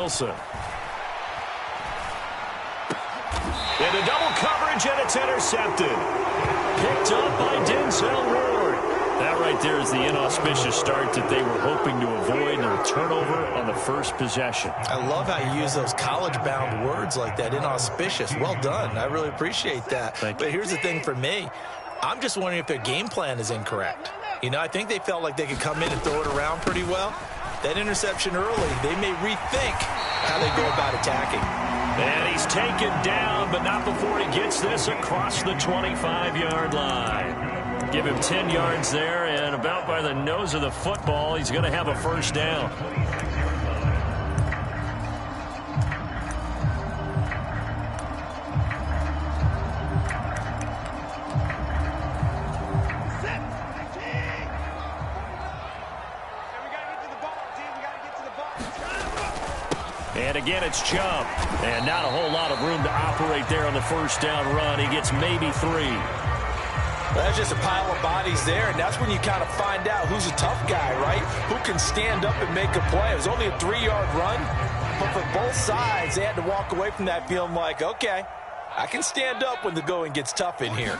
Wilson. Into double coverage, and it's intercepted. Picked up by Denzel Ward. That right there is the inauspicious start that they were hoping to avoid, and a turnover on the first possession. I love how you use those college-bound words like that, inauspicious. Well done. I really appreciate that. But here's the thing for me. I'm just wondering if their game plan is incorrect. You know, I think they felt like they could come in and throw it around pretty well. That interception early, they may rethink how they go about attacking. And he's taken down, but not before he gets this across the 25-yard line. Give him 10 yards there, and about by the nose of the football, he's going to have a first down. And again, it's Chubb. And not a whole lot of room to operate there on the first down run. He gets maybe 3. Well, that's just a pile of bodies there, and that's when you kind of find out who's a tough guy, right? Who can stand up and make a play. It was only a 3-yard run, but for both sides, they had to walk away from that feeling like, okay, I can stand up when the going gets tough in here.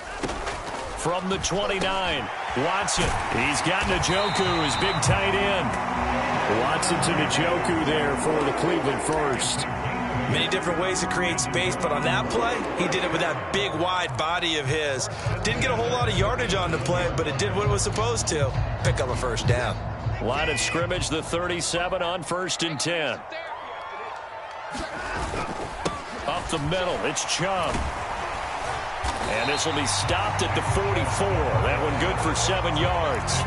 From the 29, Watson. He's got Njoku, his big tight end. Watson to Njoku there for the Cleveland first. Many different ways to create space, but on that play, he did it with that big, wide body of his. Didn't get a whole lot of yardage on the play, but it did what it was supposed to. Pick up a first down. Line of scrimmage, the 37 on 1st and 10. Up the middle, it's Chubb. And this will be stopped at the 44. That one good for 7 yards.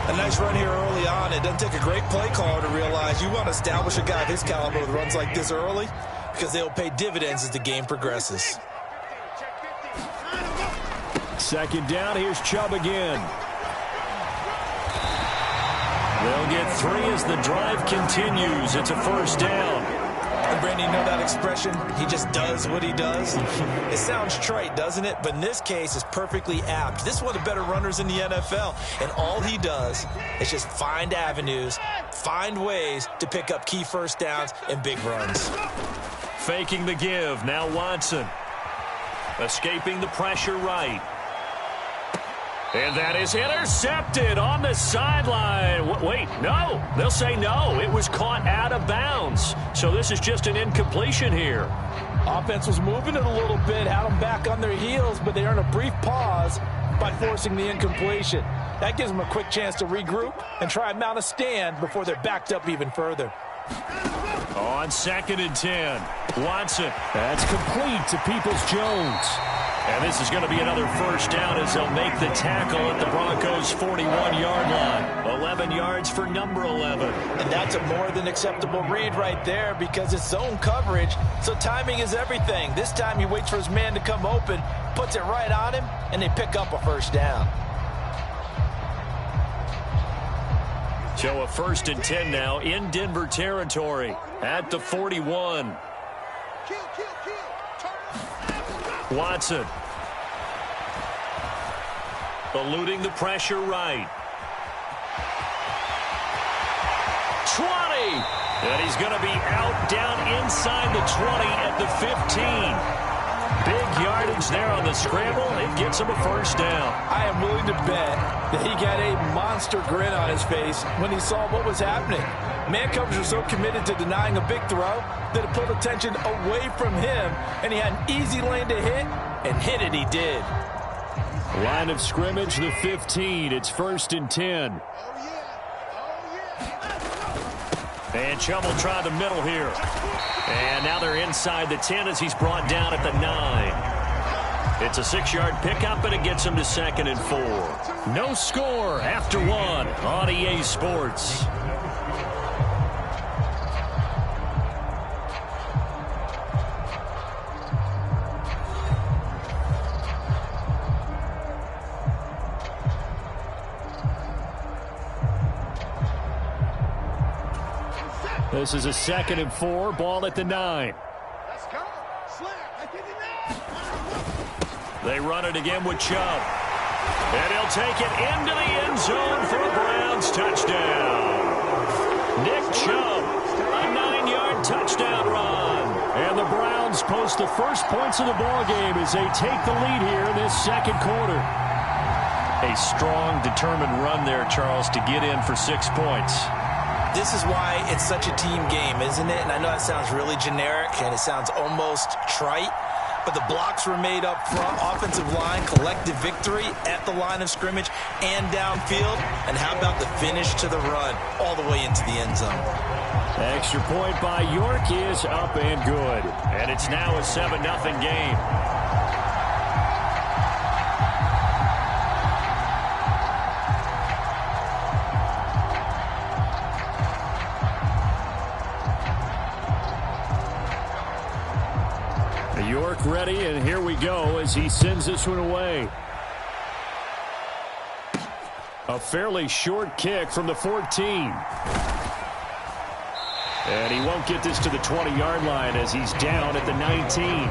A nice run here early on. It doesn't take a great play caller to realize you want to establish a guy of his caliber with runs like this early because they'll pay dividends as the game progresses. 2nd down, here's Chubb again. They'll get 3 as the drive continues. It's a first down. And Brandon, you know that expression? He just does what he does. It sounds trite, doesn't it? But in this case, it's perfectly apt. This is one of the better runners in the NFL. And all he does is just find avenues, find ways to pick up key first downs and big runs. Faking the give. Now Watson. Escaping the pressure right. And that is intercepted on the sideline. Wait, no. They'll say no. It was caught out of bounds. So this is just an incompletion here. Offense was moving it a little bit, had them back on their heels, but they earned a brief pause by forcing the incompletion. That gives them a quick chance to regroup and try and mount a stand before they're backed up even further. On 2nd and 10, Watson. That's complete to Peoples-Jones. And this is going to be another first down as they'll make the tackle at the Broncos' 41-yard line. 11 yards for number 11. And that's a more than acceptable read right there because it's zone coverage, so timing is everything. This time he waits for his man to come open, puts it right on him, and they pick up a first down. So a 1st and 10 now in Denver territory at the 41. Watson. Eluding the pressure right. 20. And he's going to be out down inside the 20 at the 15. Big yardage there on the scramble. It gets him a first down. I am willing to bet that he got a monster grin on his face when he saw what was happening. Man coverage was so committed to denying a big throw that it pulled attention away from him, and he had an easy lane to hit, and hit it he did. Line of scrimmage, the 15. It's 1st and 10. And Chubb will try the middle here. And now they're inside the 10 as he's brought down at the 9. It's a 6-yard pickup, and it gets him to 2nd and 4. No score after 1 on EA Sports. This is a 2nd and 4, ball at the 9. They run it again with Chubb. And he'll take it into the end zone for a Browns touchdown. Nick Chubb, a 9-yard post the first points of the ball game as they take the lead here in this second quarter. A strong, determined run there, Charles, to get in for 6 points. This is why it's such a team game, isn't it? And I know that sounds really generic and it sounds almost trite, but the blocks were made up front, offensive line, collective victory at the line of scrimmage and downfield. And how about the finish to the run all the way into the end zone? Extra point by York is up and good. And it's now a 7-0 game. York ready, and here we go as he sends this one away. A fairly short kick from the 14. And he won't get this to the 20-yard line as he's down at the 19.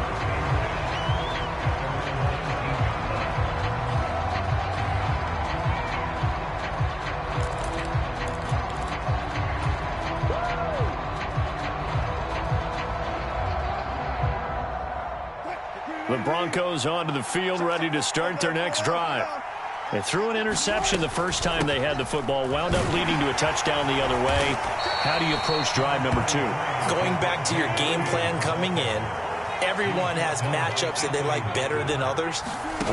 The Broncos onto the field, ready to start their next drive. They threw an interception the first time they had the football, wound up leading to a touchdown the other way. How do you approach drive number 2? Going back to your game plan coming in, everyone has matchups that they like better than others.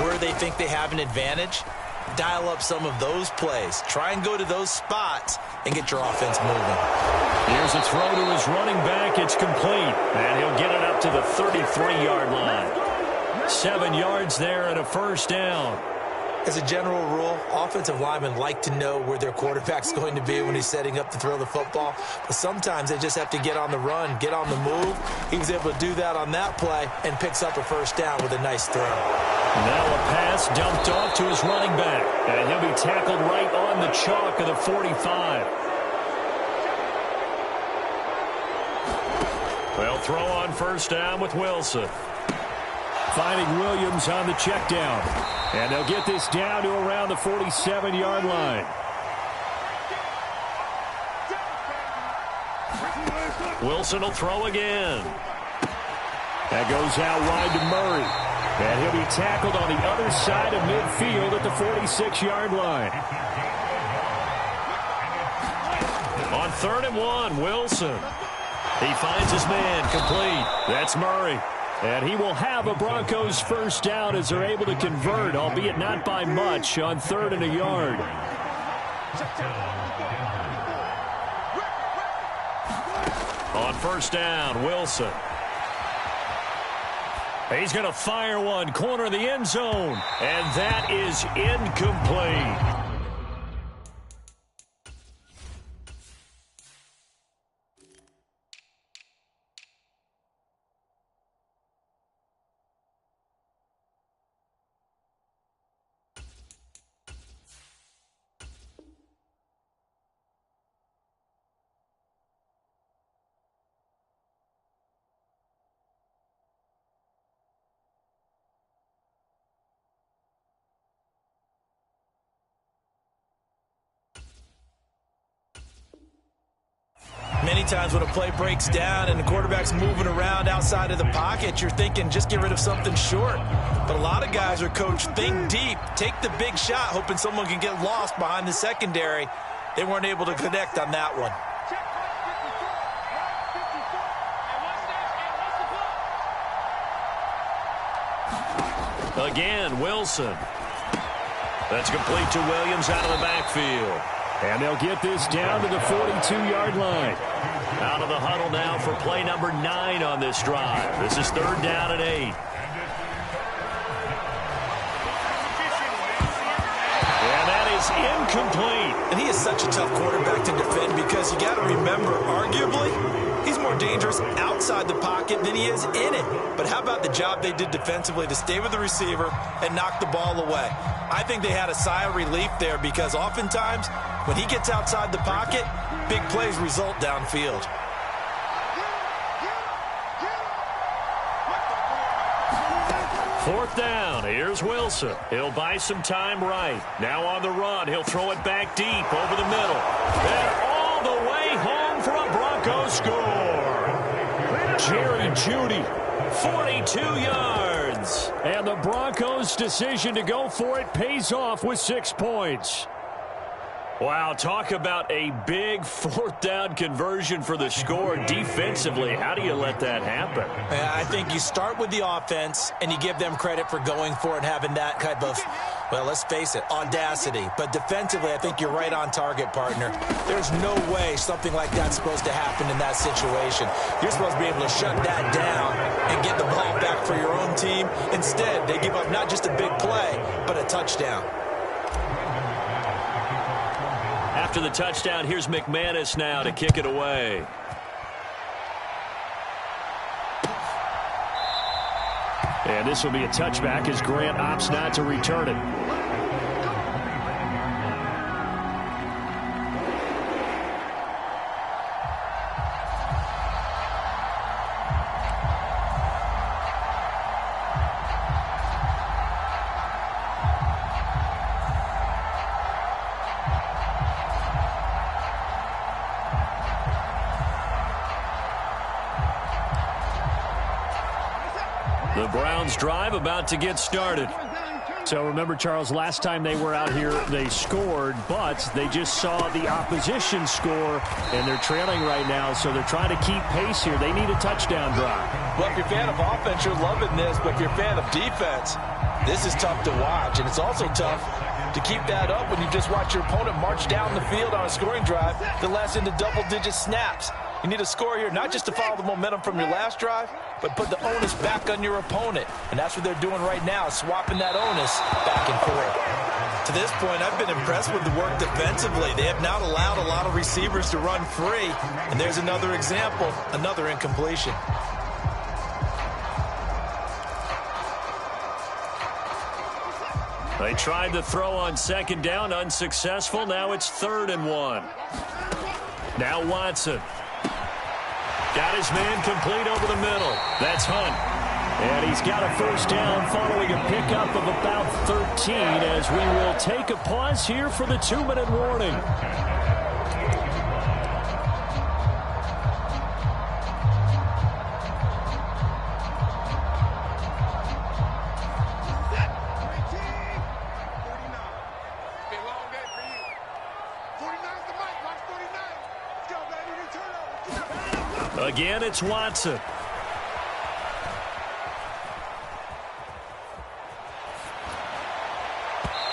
Where they think they have an advantage, dial up some of those plays. Try and go to those spots and get your offense moving. Here's a throw to his running back. It's complete, and he'll get it up to the 33-yard line. 7 yards there and a first down. As a general rule, offensive linemen like to know where their quarterback's going to be when he's setting up to throw the football. But sometimes they just have to get on the run, get on the move. He was able to do that on that play and picks up a first down with a nice throw. Now a pass dumped off to his running back. And he'll be tackled right on the chalk of the 45. They'll throw on first down with Wilson. Finding Williams on the check down. And they'll get this down to around the 47-yard line. Wilson will throw again. That goes out wide to Murray. And he'll be tackled on the other side of midfield at the 46-yard line. On 3rd and 1, Wilson. He finds his man complete. That's Murray. And he will have a Broncos first down as they're able to convert, albeit not by much, on 3rd and a yard. On first down, Wilson. He's going to fire one, corner of the end zone, and that is incomplete. Many times when a play breaks down and the quarterback's moving around outside of the pocket, you're thinking just get rid of something short. But a lot of guys are coached, think deep, take the big shot, hoping someone can get lost behind the secondary. They weren't able to connect on that one. Again, Wilson. That's complete to Williams out of the backfield. And they'll get this down to the 42-yard line. Out of the huddle now for play number 9 on this drive. This is 3rd down and 8. And that is incomplete. And he is such a tough quarterback to defend because you got to remember, arguably, he's more dangerous outside the pocket than he is in it. But how about the job they did defensively to stay with the receiver and knock the ball away? I think they had a sigh of relief there because oftentimes when he gets outside the pocket, big plays result downfield. Fourth down. Here's Wilson. He'll buy some time right. Now on the run. He'll throw it back deep over the middle. And all the way home for a Broncos score. Jerry Jeudy 42 yards. And the Broncos' decision to go for it pays off with 6 points. Wow, talk about a big fourth down conversion for the score. Defensively, how do you let that happen? I think you start with the offense, and you give them credit for going for it and having that type of, well, let's face it, audacity. But defensively, I think you're right on target, partner. There's no way something like that's supposed to happen in that situation. You're supposed to be able to shut that down and get the ball back for your own team. Instead, they give up not just a big play, but a touchdown. After the touchdown, here's McManus now to kick it away. And this will be a touchback as Grant opts not to return it. The Browns drive about to get started. So remember, Charles, last time they were out here, they scored, but they just saw the opposition score, and they're trailing right now, so they're trying to keep pace here. They need a touchdown drive. Well, if you're a fan of offense, you're loving this, but if you're a fan of defense, this is tough to watch, and it's also tough to keep that up when you just watch your opponent march down the field on a scoring drive that lasts into double-digit snaps. You need a score here, not just to follow the momentum from your last drive, but put the onus back on your opponent. And that's what they're doing right now, swapping that onus back and forth. To this point, I've been impressed with the work defensively. They have not allowed a lot of receivers to run free. And there's another example, another incompletion. They tried to throw on second down, unsuccessful. Now it's 3rd and 1. Now Watson. Got his man complete over the middle. That's Hunt. And he's got a first down following a pickup of about 13 as we will take a pause here for the 2-minute warning. Again, it's Watson.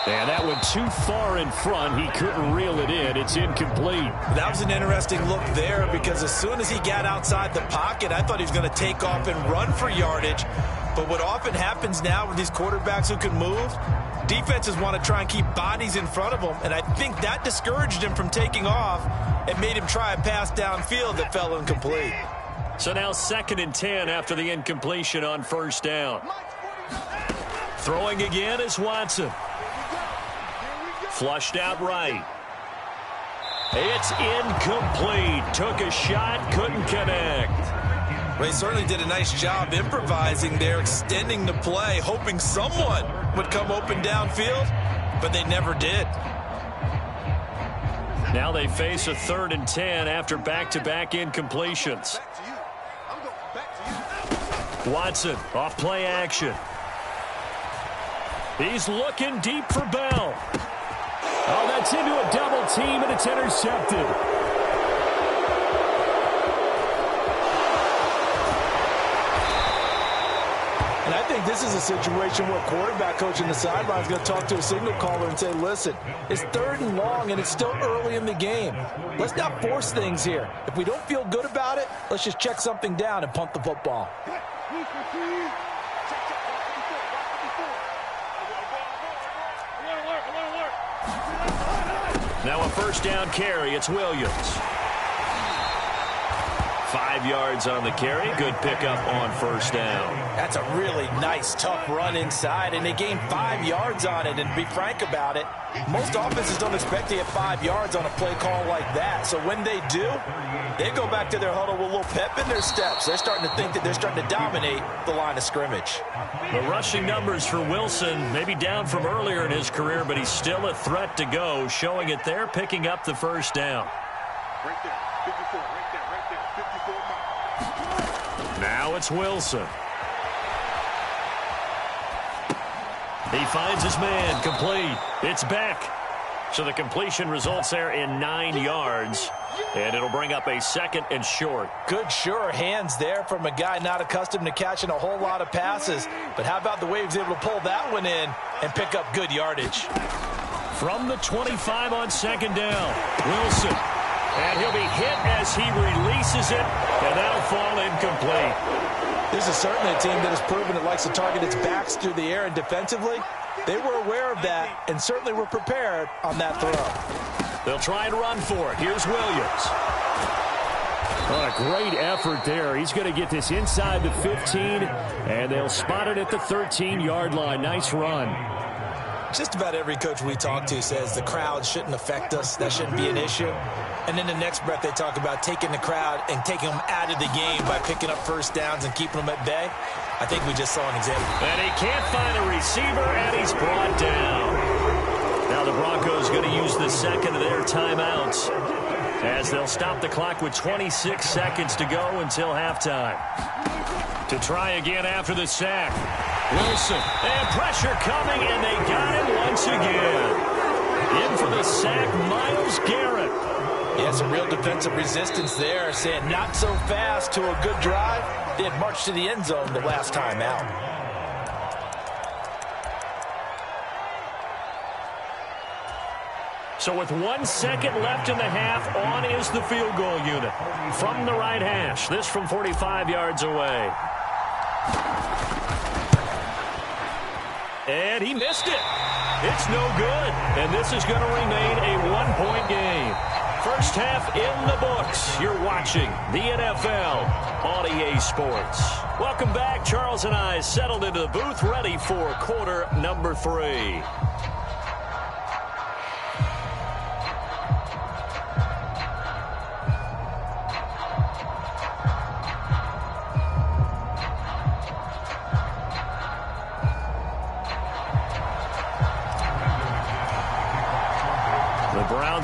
And that went too far in front. He couldn't reel it in. It's incomplete. That was an interesting look there because as soon as he got outside the pocket, I thought he was going to take off and run for yardage. But what often happens now with these quarterbacks who can move, defenses want to try and keep bodies in front of them. And I think that discouraged him from taking off and made him try a pass downfield that fell incomplete. So now 2nd and 10 after the incompletion on first down. Throwing again is Watson. Flushed out right. It's incomplete. Took a shot, couldn't connect. Well, he certainly did a nice job improvising there, extending the play, hoping someone would come open downfield, but they never did. Now they face a 3rd and 10 after back-to-back incompletions. Watson off play action. He's looking deep for Bell. Oh, that's into a double team, and it's intercepted. And I think this is a situation where quarterback coach in the sideline is going to talk to a signal caller and say, listen, it's 3rd and long, and it's still early in the game. Let's not force things here. If we don't feel good about it, let's just check something down and punt the football. Now a first down carry. It's Williams. 5 yards on the carry. Good pickup on first down. That's a really nice, tough run inside, and they gained 5 yards on it. And to be frank about it, most offenses don't expect to get 5 yards on a play call like that. So when they do, they go back to their huddle with a little pep in their steps. They're starting to think that they're starting to dominate the line of scrimmage. The rushing numbers for Wilson, maybe down from earlier in his career, but he's still a threat to go, showing it there, picking up the first down. Right there, 54, right there, 54 miles. Now it's Wilson. He finds his man, complete. It's Beck. So the completion results there in 9 yards, and it'll bring up a 2nd and short. Good, sure hands there from a guy not accustomed to catching a whole lot of passes. But how about the way he was able to pull that one in and pick up good yardage? From the 25 on 2nd down, Wilson. And he'll be hit as he releases it, and that'll fall incomplete. This is certainly a team that has proven it likes to target its backs through the air, and defensively, they were aware of that and certainly were prepared on that throw. They'll try and run for it. Here's Williams. What a great effort there. He's going to get this inside the 15, and they'll spot it at the 13-yard line. Nice run. Just about every coach we talk to says the crowd shouldn't affect us. That shouldn't be an issue. And in the next breath, they talk about taking the crowd and taking them out of the game by picking up first downs and keeping them at bay. I think we just saw an example. And he can't find a receiver, and he's brought down. Now the Broncos going to use the second of their timeouts as they'll stop the clock with 26 seconds to go until halftime. To try again after the sack. Wilson. And pressure coming, and they got him once again. In for the sack, Myles Garrett. Yeah, some real defensive resistance there, saying not so fast to a good drive. They had marched to the end zone the last time out. So with 1 second left in the half, on is the field goal unit. From the right hash, this from 45 yards away. And he missed it. It's no good. And this is going to remain a one-point game. First half in the books. You're watching the NFL on EA Sports. Welcome back. Charles and I settled into the booth, ready for quarter number 3.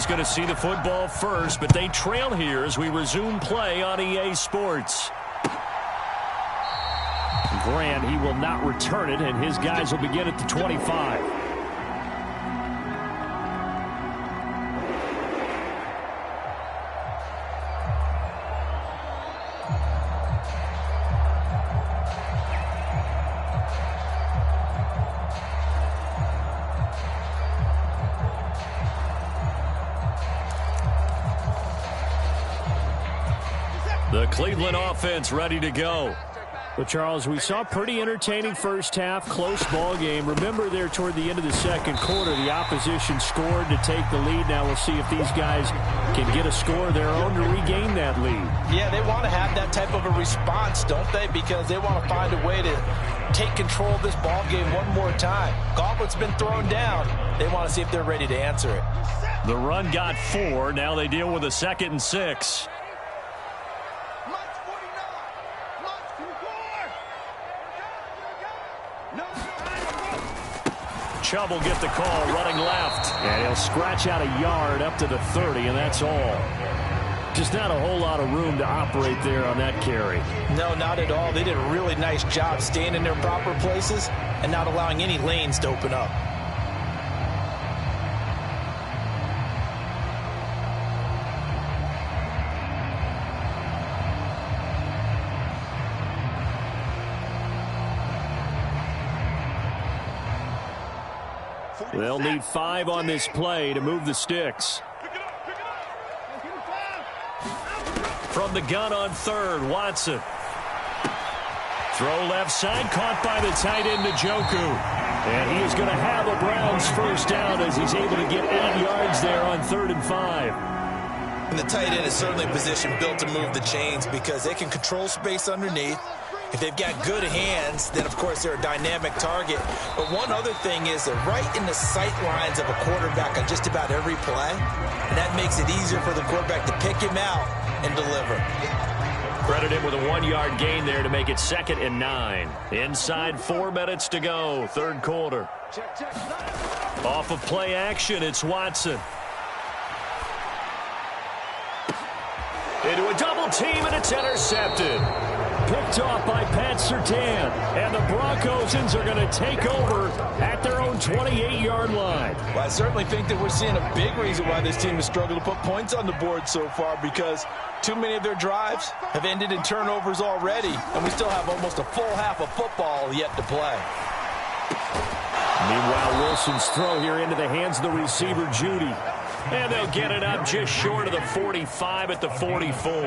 Going to see the football first, but they trail here as we resume play on EA Sports. Grant, he will not return it, and his guys will begin at the 25. The Cleveland offense ready to go. Well, Charles, we saw a pretty entertaining first half, close ball game. Remember there toward the end of the second quarter, the opposition scored to take the lead. Now we'll see if these guys can get a score of their own to regain that lead. Yeah, they want to have that type of a response, don't they? Because they want to find a way to take control of this ball game one more time. Gauntlet's been thrown down. They want to see if they're ready to answer it. The run got 4. Now they deal with a 2nd and 6. Chubb will get the call running left. And he'll scratch out a yard up to the 30, and that's all. Just not a whole lot of room to operate there on that carry. No, not at all. They did a really nice job staying in their proper places and not allowing any lanes to open up. They'll need 5 on this play to move the sticks. From the gun on 3rd, Watson. Throw left side, caught by the tight end Njoku. And he is going to have a Browns first down as he's able to get 8 yards there on 3rd and 5. And the tight end is certainly a position built to move the chains because they can control space underneath. If they've got good hands, then, of course, they're a dynamic target. But one other thing is they're right in the sight lines of a quarterback on just about every play. And that makes it easier for the quarterback to pick him out and deliver. Credit him with a 1-yard gain there to make it 2nd and 9. Inside 4 minutes to go, 3rd quarter. Off of play action, it's Watson. Into a double team, and it's intercepted. Picked picked off by Pat Surtain. And the Broncosans are going to take over at their own 28-yard line. Well, I certainly think that we're seeing a big reason why this team has struggled to put points on the board so far, because too many of their drives have ended in turnovers already, and we still have almost a full half of football yet to play. Meanwhile, Wilson's throw here into the hands of the receiver, Judy. And they'll get it up just short of the 45 at the 44.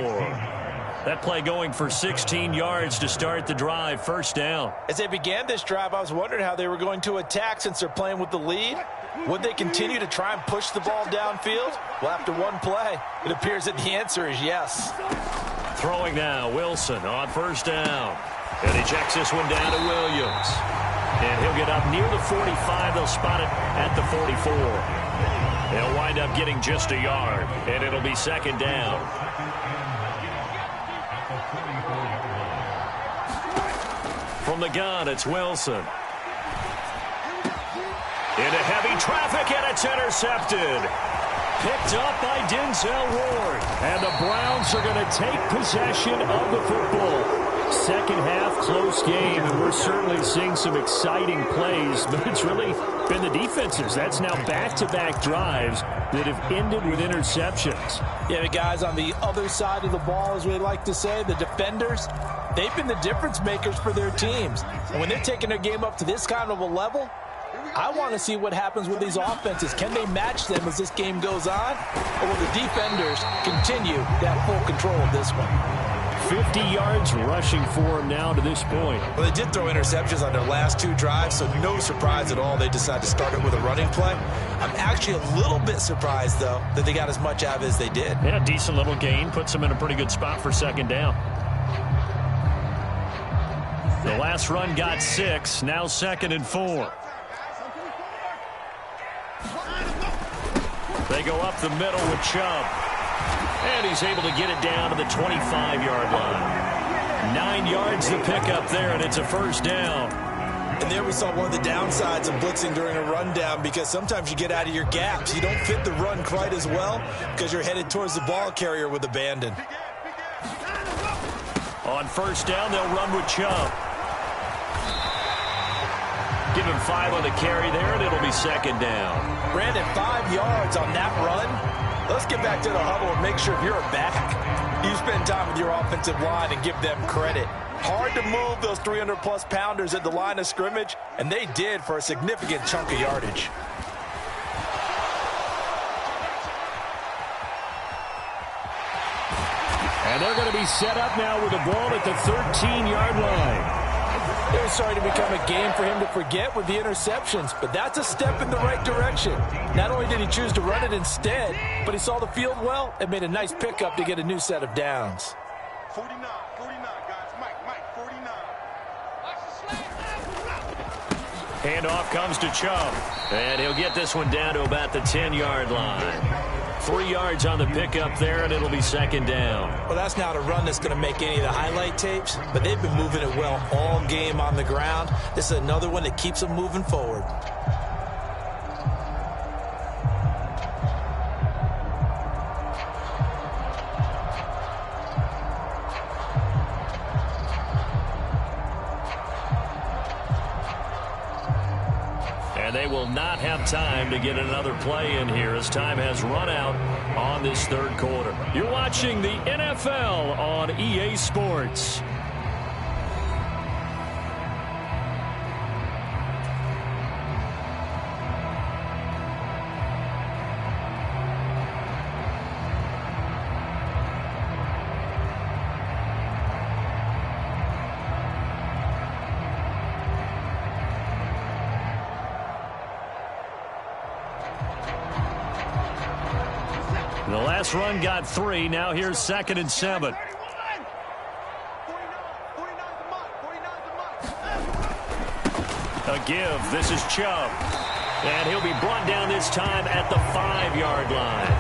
That play going for 16 yards to start the drive, first down. As they began this drive, I was wondering how they were going to attack since they're playing with the lead. Would they continue to try and push the ball downfield? Well, after one play, it appears that the answer is yes. Throwing now, Wilson on first down. And he checks this one down to Williams. And he'll get up near the 45. They'll spot it at the 44. They'll wind up getting just a yard, and it'll be second down. From the gun, it's Wilson. Into heavy traffic, and it's intercepted. Picked up by Denzel Ward. And the Browns are going to take possession of the football. Second half, close game, and we're certainly seeing some exciting plays, but it's really been the defenses. That's now back-to-back drives that have ended with interceptions. Yeah, the guys on the other side of the ball, as we like to say, the defenders, they've been the difference makers for their teams. And when they're taking their game up to this kind of a level, I want to see what happens with these offenses. Can they match them as this game goes on? Or will the defenders continue to have full control of this one? 50 yards rushing for him now to this point. Well, they did throw interceptions on their last two drives, so no surprise at all they decided to start it with a running play. I'm actually a little bit surprised, though, that they got as much out of it as they did. Yeah, decent little gain. Puts them in a pretty good spot for second down. The last run got 6. Now 2nd and 4. They go up the middle with Chubb. And he's able to get it down to the 25-yard line. 9 yards to pick up there, and it's a first down. And there we saw one of the downsides of blitzing during a rundown, because sometimes you get out of your gaps. You don't fit the run quite as well because you're headed towards the ball carrier with abandon. On first down, they'll run with Chubb. Give him 5 on the carry there, and it'll be second down. Brandon, 5 yards on that run. Let's get back to the huddle and make sure if you're a back, you spend time with your offensive line and give them credit. Hard to move those 300-plus pounders at the line of scrimmage, and they did for a significant chunk of yardage. And they're going to be set up now with the ball at the 13-yard line. It was starting to become a game for him to forget with the interceptions, but that's a step in the right direction. Not only did he choose to run it instead, but he saw the field well and made a nice pickup to get a new set of downs. 49, guys. Mike, 49. Handoff comes to Chubb, and he'll get this one down to about the 10-yard line. 3 yards on the pickup there, and it'll be second down. Well, that's not a run that's going to make any of the highlight tapes, but they've been moving it well all game on the ground. This is another one that keeps them moving forward. And they will not have time to get another play in here as time has run out on this third quarter. You're watching the NFL on EA Sports. The last run got 3. Now here's 2nd and 7. A give. This is Chubb. And he'll be brought down this time at the 5-yard line.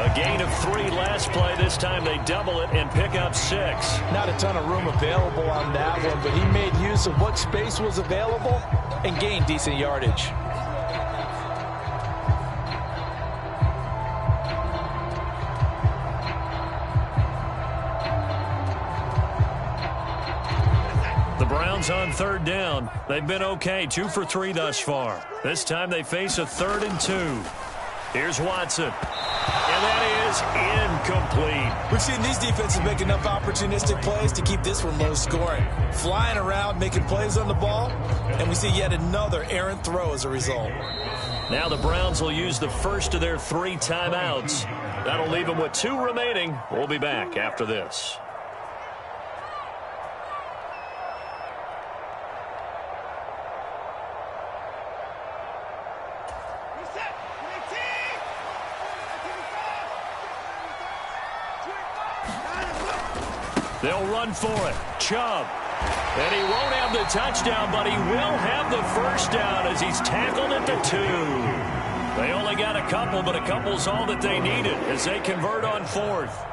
A gain of 3 last play. This time they double it and pick up 6. Not a ton of room available on that one, but he made use of what space was available and gained decent yardage. The Browns on third down. They've been okay, 2 for 3 thus far. This time they face a 3rd and 2. Here's Watson. And that is incomplete. We've seen these defenses make enough opportunistic plays to keep this one low scoring. Flying around, making plays on the ball, and we see yet another errant throw as a result. Now the Browns will use the first of their 3 timeouts. That'll leave them with 2 remaining. We'll be back after this. They'll run for it. Chubb. And he won't have the touchdown, but he will have the first down as he's tackled at the 2. They only got a couple, but a couple's all that they needed as they convert on 4th.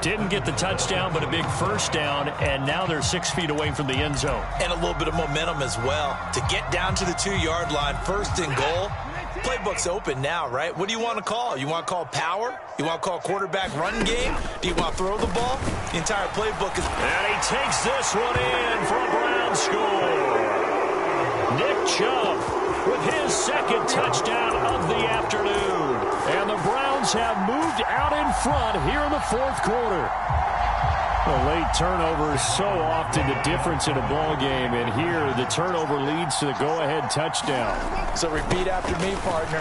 Didn't get the touchdown, but a big first down, and now they're 6 feet away from the end zone. And a little bit of momentum as well. To get down to the 2-yard line, 1st and goal. Playbook's open now, right? What do you want to call? You want to call power? You want to call quarterback run game? Do you want to throw the ball? The entire playbook is... And he takes this one in for a Brown score. Nick Chubb with his 2nd touchdown of the afternoon. And the Browns have moved out in front here in the 4th quarter. A late turnover is so often the difference in a ball game, and here the turnover leads to the go-ahead touchdown. So repeat after me, partner.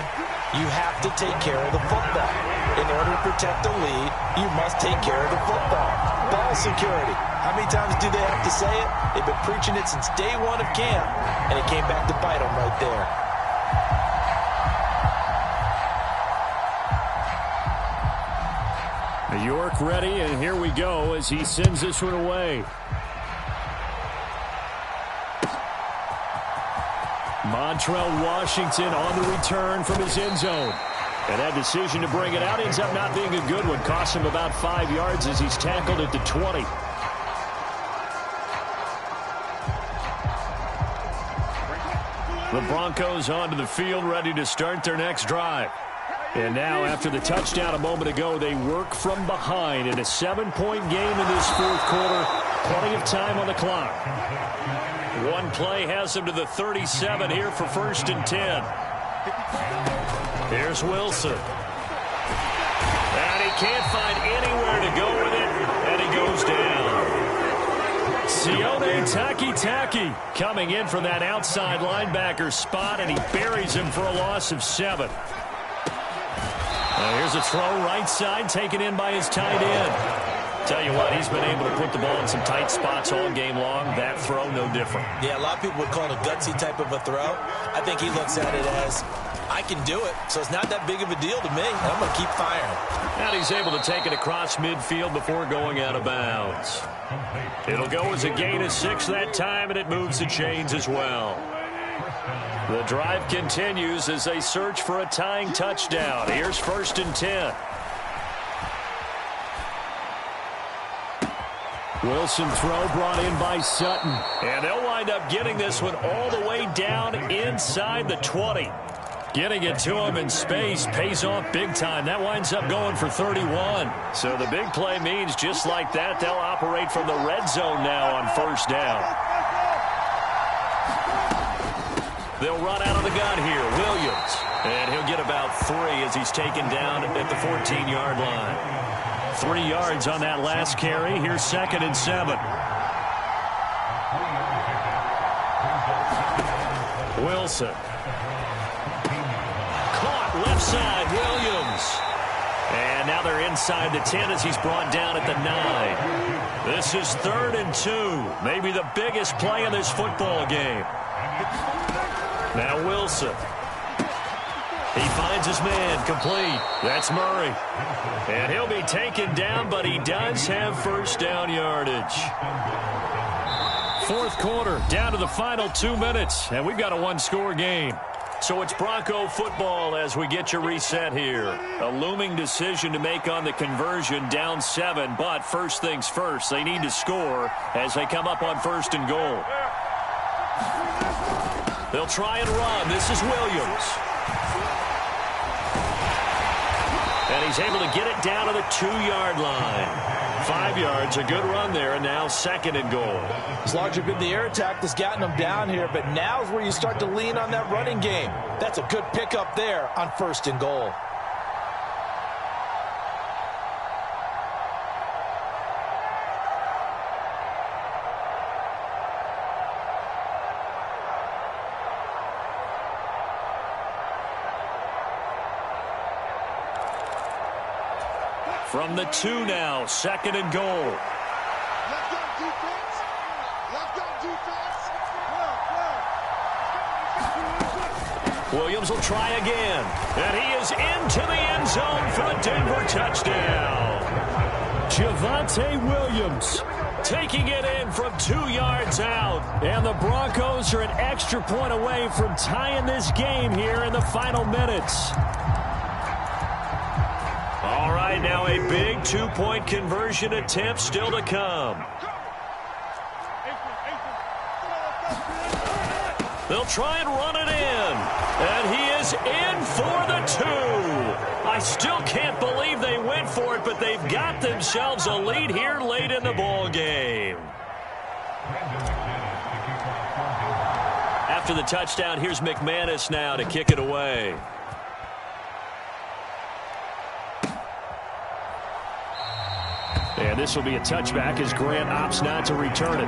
You have to take care of the football. In order to protect the lead, you must take care of the football. Ball security. How many times do they have to say it? They've been preaching it since day 1 of camp, and it came back to bite them right there. York ready, and here we go as he sends this one away. Montrell Washington on the return from his end zone. And that decision to bring it out ends up not being a good one. Costs him about 5 yards as he's tackled at the 20. The Broncos onto the field ready to start their next drive. And now, after the touchdown a moment ago, they work from behind in a 7-point game in this 4th quarter. Plenty of time on the clock. One play has them to the 37 here for 1st and 10. Here's Wilson. And he can't find anywhere to go with it, and he goes down. Sione Takitaki coming in from that outside linebacker spot, and he buries him for a loss of 7. Here's a throw right side taken in by his tight end. Tell you what, he's been able to put the ball in some tight spots all game long. That throw, no different. Yeah, a lot of people would call it a gutsy type of a throw. I think he looks at it as, I can do it, so it's not that big of a deal to me. I'm going to keep firing. And he's able to take it across midfield before going out of bounds. It'll go as a gain of 6 that time, and it moves the chains as well. The drive continues as they search for a tying touchdown. Here's 1st and 10. Wilson throw brought in by Sutton. And they'll wind up getting this one all the way down inside the 20. Getting it to him in space pays off big time. That winds up going for 31. So the big play means just like that, they'll operate from the red zone now on 1st down. They'll run out of the gun here. Williams. And he'll get about 3 as he's taken down at the 14-yard line. 3 yards on that last carry. Here's 2nd and 7. Wilson. Caught left side. Williams. And now they're inside the 10 as he's brought down at the 9. This is 3rd and 2. Maybe the biggest play in this football game. Now Wilson. He finds his man complete. That's Murray. And he'll be taken down, but he does have 1st down yardage. 4th quarter, down to the final 2 minutes, and we've got a 1-score game. So it's Bronco football as we get you reset here. A looming decision to make on the conversion, down 7, but first things first, they need to score as they come up on 1st and goal. They'll try and run. This is Williams. And he's able to get it down to the 2-yard line. 5 yards. A good run there, and now 2nd and goal. It's largely been the air attack that's gotten them down here, but now's where you start to lean on that running game. That's a good pickup there on 1st and goal. From the 2 now, 2nd and goal. Let's go defense. Let's go defense. Williams will try again. And he is into the end zone for a Denver touchdown. Javonte Williams taking it in from 2 yards out. And the Broncos are an extra point away from tying this game here in the final minutes. All right, now a big 2-point conversion attempt still to come. They'll try and run it in. And he is in for the 2. I still can't believe they went for it, but they've got themselves a lead here late in the ball game. After the touchdown, here's McManus now to kick it away. And this will be a touchback as Grant opts not to return it.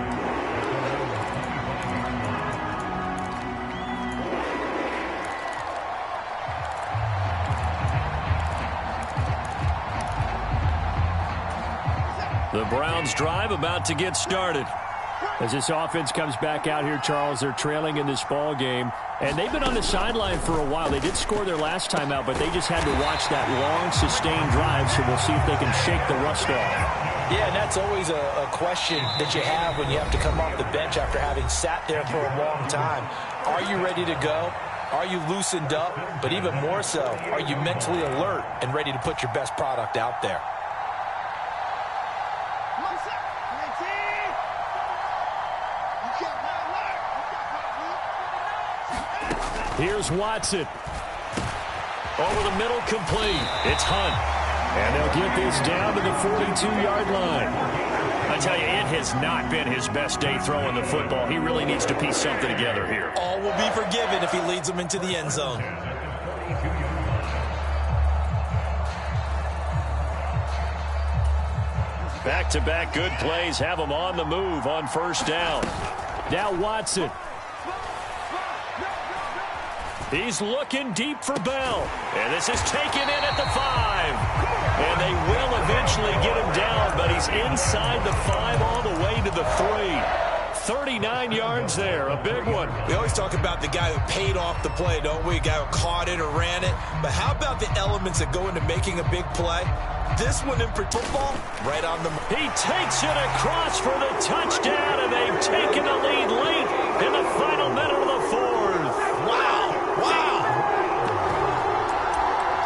The Browns drive about to get started. As this offense comes back out here, Charles, they're trailing in this ball game. And they've been on the sideline for a while. They did score their last time out, but they just had to watch that long, sustained drive, so we'll see if they can shake the rust off. Yeah, and that's always a question that you have when you have to come off the bench after having sat there for a long time. Are you ready to go? Are you loosened up? But even more so, are you mentally alert and ready to put your best product out there? Here's Watson. Over the middle, complete. It's Hunt. And they'll get this down to the 42-yard line. I tell you, it has not been his best day throwing the football. He really needs to piece something together here. All will be forgiven if he leads them into the end zone. Back-to-back good plays have him on the move on 1st down. Now Watson. He's looking deep for Bell. And this is taken in at the 5. And they will eventually get him down, but he's inside the 5 all the way to the 3. 39 yards there, a big one. We always talk about the guy who paid off the play, don't we? A guy who caught it or ran it. But how about the elements that go into making a big play? This one in football, right on the... He takes it across for the touchdown, and they've taken the lead late in the final minute of the 4th. Wow.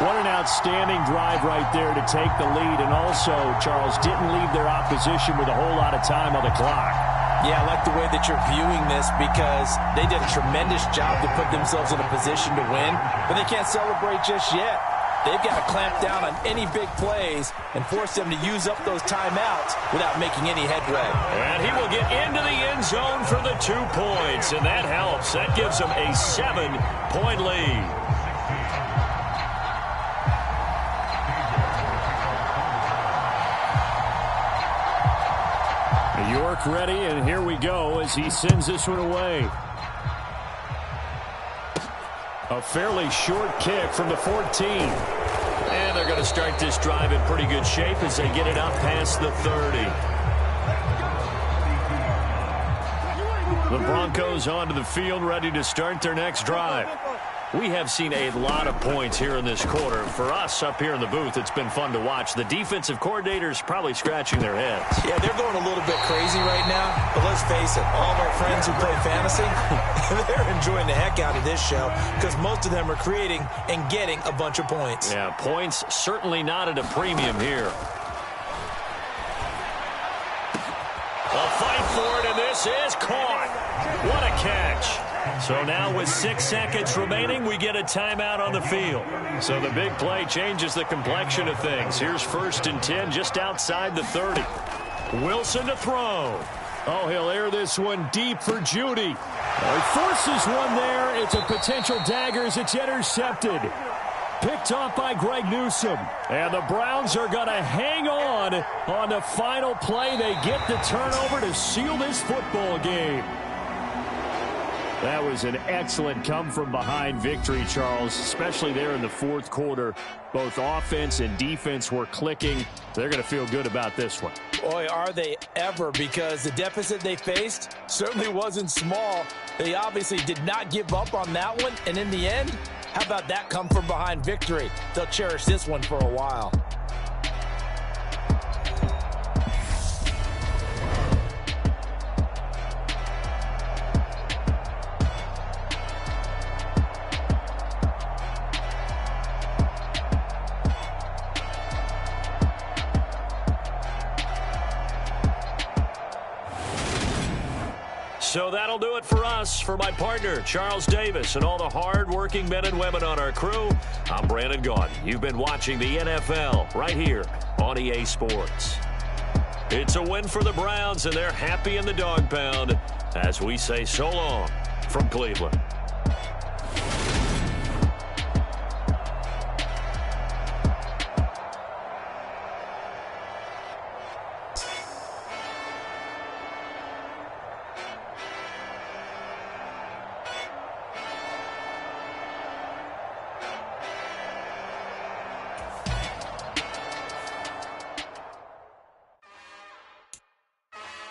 What an outstanding drive right there to take the lead. And also, Charles, didn't leave their opposition with a whole lot of time on the clock. Yeah, I like the way that you're viewing this because they did a tremendous job to put themselves in a position to win, but they can't celebrate just yet. They've got to clamp down on any big plays and force them to use up those timeouts without making any headway. And he will get into the end zone for the 2 points, and that helps. That gives them a 7-point lead. York ready, and here we go as he sends this one away. A fairly short kick from the 14. And they're going to start this drive in pretty good shape as they get it up past the 30. The Broncos onto the field ready to start their next drive. We have seen a lot of points here in this quarter. For us up here in the booth, it's been fun to watch. The defensive coordinators probably scratching their heads. Yeah, they're going a little bit crazy right now. But let's face it, all of our friends who play fantasy, they're enjoying the heck out of this show because most of them are creating and getting a bunch of points. Yeah, points certainly not at a premium here. A fight for it, and this is caught. What a catch. So So now with 6 seconds remaining, we get a timeout on the field. So the big play changes the complexion of things. Here's 1st and 10 just outside the 30. Wilson to throw. Oh, he'll air this one deep for Judy. He forces one there. It's a potential dagger as it's intercepted. Picked off by Greg Newsome. And the Browns are going to hang on the final play. They get the turnover to seal this football game. That was an excellent come-from-behind victory, Charles, especially there in the 4th quarter. Both offense and defense were clicking. They're going to feel good about this one. Boy, are they ever, because the deficit they faced certainly wasn't small. They obviously did not give up on that one, and in the end, how about that come-from-behind victory? They'll cherish this one for a while. So that'll do it for us. For my partner, Charles Davis, and all the hard-working men and women on our crew, I'm Brandon Gaudin. You've been watching the NFL right here on EA Sports. It's a win for the Browns, and they're happy in the dog pound as we say so long from Cleveland.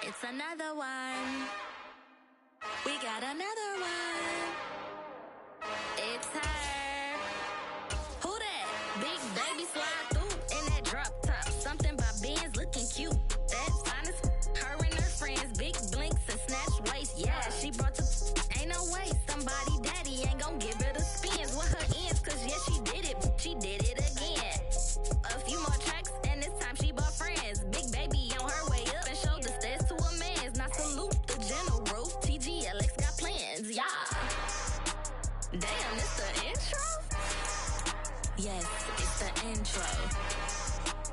It's another one. We got another one. It's her. Who that? Big baby slide through in that drop top. Something by Benz looking cute. That's honest. Her and her friends, big blinks and snatch waist. Yeah, she brought to ain't no way. Somebody daddy ain't gon' give her the spins with her ends. Cause yeah, she did it. She did it again. A few more tracks and this time she bought friends. Big baby on her way up and showed the stairs to a man's. Now salute the general. TGLX got plans, yeah. Damn, it's the intro? Yes, it's the intro.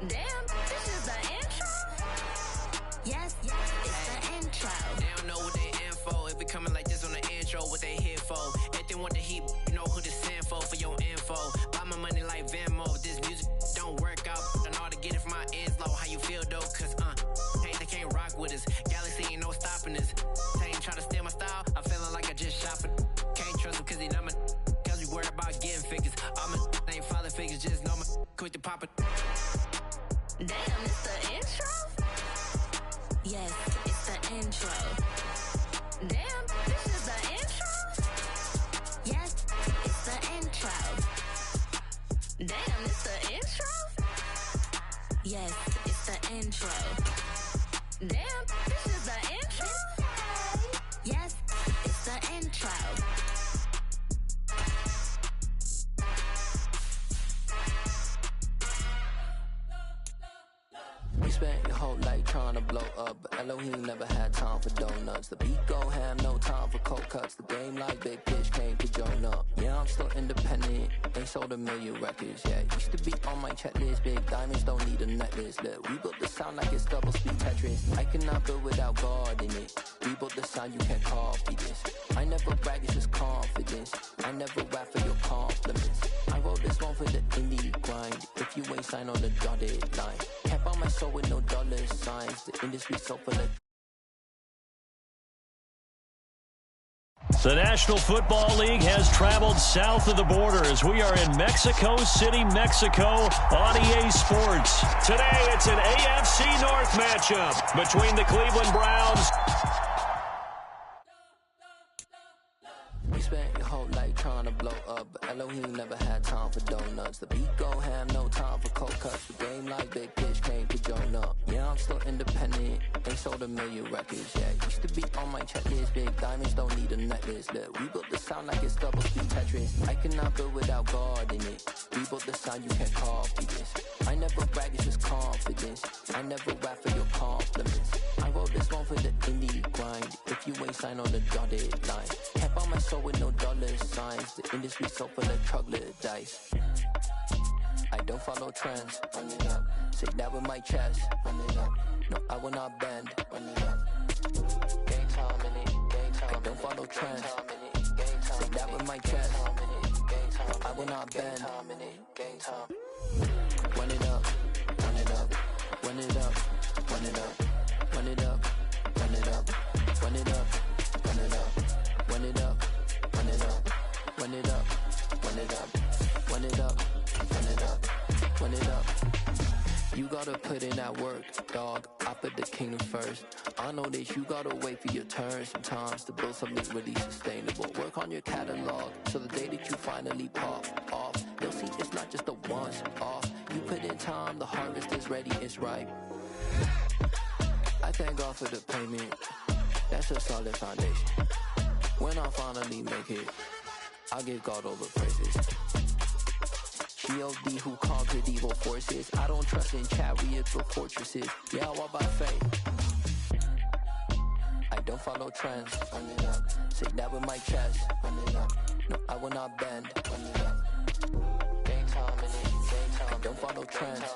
Damn, this is the intro? Yes, it's the intro. They don't know what they in for. If we coming like this on the intro, what they here for? If they want the heat, you know who to send for your info. Buy my money like Venmo. This music don't work out. I know how to get it from my ends low. How you feel though? Cause hey, they can't rock with us. Galaxy ain't no stopping us. They ain't try to steal my style. I'm feeling like I just shot for. Can't trust them cause they not my. Cause we worried about getting figures. All my ain't father figures. Just know my quick to pop it. Damn, it's the intro? Yes, it's the intro. Damn, this is the intro? Yes, it's the intro. Damn, it's the intro? Yes, it's the intro. Damn, this is the intro? Yes, it's the intro. You spent your whole life trying to blow up, but Elohim never had time for donuts. The beat go ham, no time for cold cuts. The game like big pitch came to join up. Yeah, I'm still independent, ain't sold a million records. Yeah, used to be on my checklist. Big diamonds don't need a necklace. Look, we built the sound like it's double speed Tetris. I cannot build without God in it. We built the sound, you can't copy this. I never brag, it's just confidence. I never rap for your compliments. I wrote this one for the indie grind. If you ain't signed on the dotted line, can't buy my soul with no dollar signs. The industry so full of. The National Football League has traveled south of the border as we are in Mexico City, Mexico on EA Sports. Today it's an AFC North matchup between the Cleveland Browns. You spent your whole life trying to blow up, but Elohim never had time for donuts. The beat go ham, no time for cold cuts. The game like big pitch came to join up. Yeah, I'm still independent, ain't sold a million records. Yeah, used to be on my checklist. Big diamonds don't need a necklace. Look, we built the sound like it's double speed Tetris. I cannot build without God in it. We built the sound, you can't copy this. I never brag, it's just confidence. I never rap for your compliments. I wrote this one for the indie grind. If you ain't signed on the dotted line, can't buy my soul with ain't no dollar signs. The industry so full of troglodytes. I don't follow trends. Run it up. Say that with my chest. Run it up. No, I will not bend. Run it up. Game time in it. Game time. I don't follow trends. Say that with my chest. I will not bend. Game time. Run it up. Run it up. Run it up. Run it up. Run it up. Run it up. Run it up. Run it up. Run it up. Run it up. Run it up. Run it up. Run it up. Run it up. Run it up. You gotta put in that work, dog. I put the kingdom first. I know that you gotta wait for your turn sometimes to build something really sustainable. Work on your catalog so the day that you finally pop off, they'll see it's not just a once off. You put in time, the harvest is ready, it's ripe. I thank God for the payment. That's a solid foundation. When I finally make it, I give God all the praises. G.O.D. who conquered evil forces. I don't trust in chariots or fortresses. Yeah, I walk by faith. I don't follow trends. Run it up. Say that with my chest. Run it up. No, I will not bend. Run it up. Game time in it. Game time. I don't follow trends.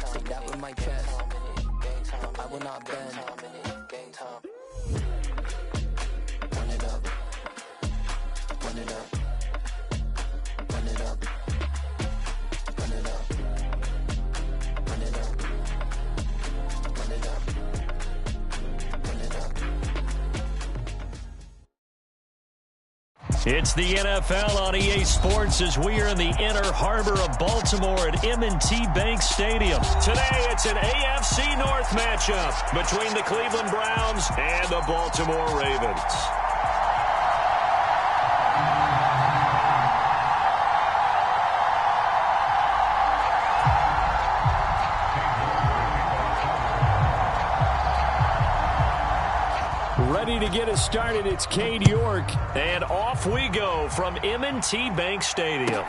Say that with my chest. I will not bend. Game time. Run it up. Run it up. Run it up. Run it up. Run it up. Run it up. Run it up. It's the NFL on EA Sports as we are in the inner harbor of Baltimore at M&T Bank Stadium. Today, it's an AFC North matchup between the Cleveland Browns and the Baltimore Ravens. Ready to get us started, it's Cade York. And off we go from M&T Bank Stadium.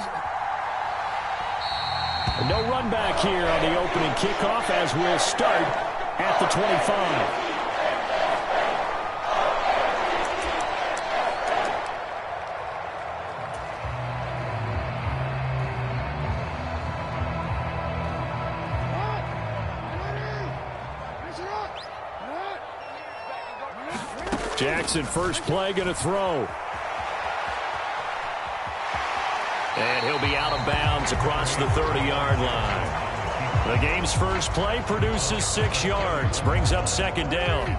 No run back here on the opening kickoff as we'll start at the 25. Jackson, first play, going to throw. And he'll be out of bounds across the 30-yard line. The game's first play produces 6 yards, brings up second down.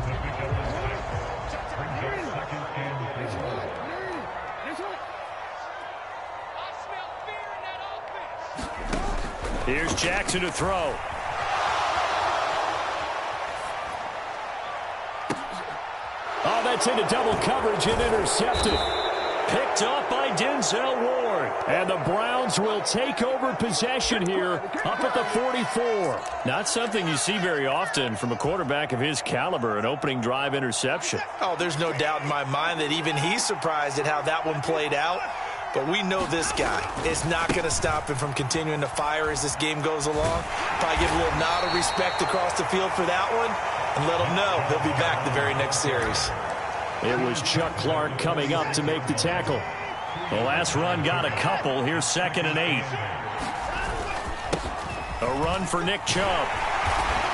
Here's Jackson to throw. Oh, that's into double coverage and intercepted. Picked up by Denzel Ward. And the Browns will take over possession here up at the 44. Not something you see very often from a quarterback of his caliber, an opening drive interception. Oh, there's no doubt in my mind that even he's surprised at how that one played out. But we know this guy is not going to stop him from continuing to fire as this game goes along. Probably give a little nod of respect across the field for that one and let him know he'll be back the very next series. It was Chuck Clark coming up to make the tackle. The last run got a couple. Here's 2nd and 8. A run for Nick Chubb.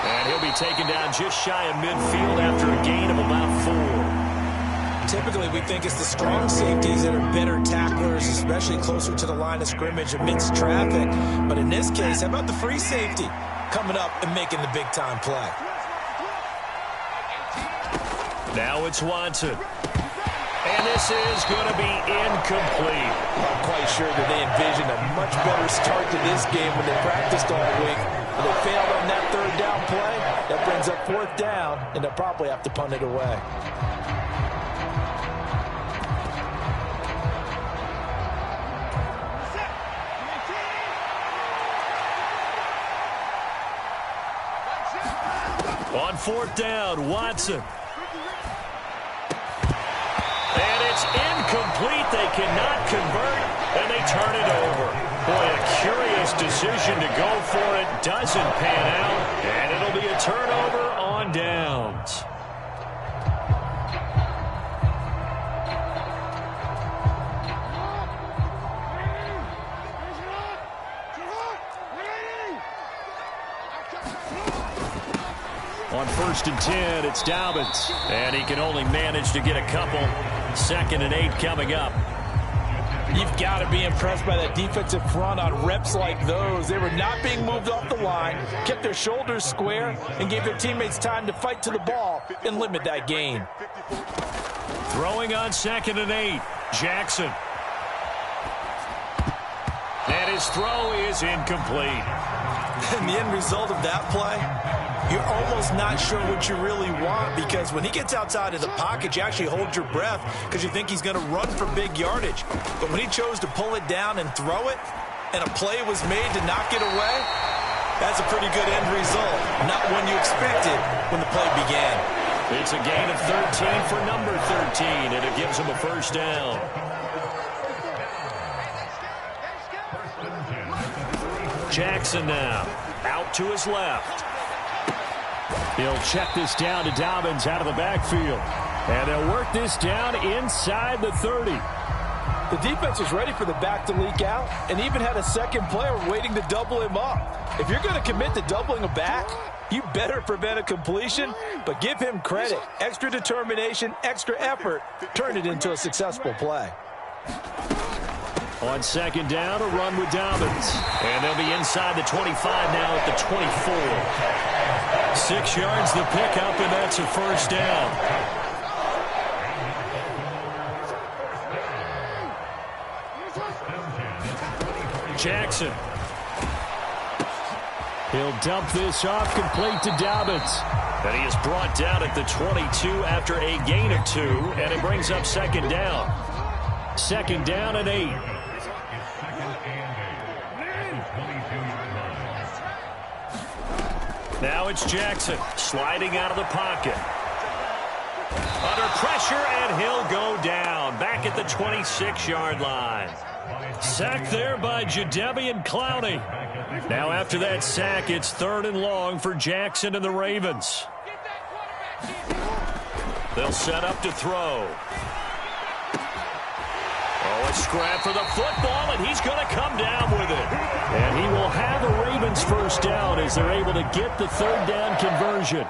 And he'll be taken down just shy of midfield after a gain of about 4. Typically, we think it's the strong safeties that are better tacklers, especially closer to the line of scrimmage amidst traffic. But in this case, how about the free safety coming up and making the big-time play? Now it's Watson. And this is going to be incomplete. I'm quite sure that they envisioned a much better start to this game when they practiced all week. But they failed on that 3rd down play. That brings up 4th down, and they'll probably have to punt it away. On 4th down, Watson. And it's incomplete. They cannot convert, and they turn it over. Boy, a curious decision to go for it. Doesn't pan out, and it'll be a turnover on downs. 1st and 10. It's Dobbins. And he can only manage to get a couple. 2nd and 8 coming up. You've got to be impressed by that defensive front on reps like those. They were not being moved off the line, kept their shoulders square, and gave their teammates time to fight to the ball and limit that gain. Throwing on 2nd and 8. Jackson. And his throw is incomplete. And the end result of that play, you're almost not sure what you really want, because when he gets outside of the pocket, you actually hold your breath because you think he's going to run for big yardage. But when he chose to pull it down and throw it, and a play was made to knock it away, that's a pretty good end result. Not one you expected when the play began. It's a gain of 13 for number 13, and it gives him a 1st down. Jackson now, out to his left. He'll check this down to Dobbins out of the backfield. And they'll work this down inside the 30. The defense was ready for the back to leak out and even had a second player waiting to double him up. If you're going to commit to doubling a back, you better prevent a completion, but give him credit. Extra determination, extra effort, turned it into a successful play. On 2nd down, a run with Dobbins. And they'll be inside the 25 now at the 24. 6 yards the pickup, and that's a 1st down. Jackson. He'll dump this off, complete to Dobbins. And he is brought down at the 22 after a gain of 2, and it brings up 2nd down. 2nd down and 8. Now it's Jackson sliding out of the pocket. Under pressure, and he'll go down back at the 26-yard line. Sacked there by Jadeveon Clowney. Now after that sack, it's 3rd and long for Jackson and the Ravens. They'll set up to throw. Oh, a scrap for the football, and he's going to come down with it. And he will have a Ravens 1st down as they're able to get the 3rd down conversion.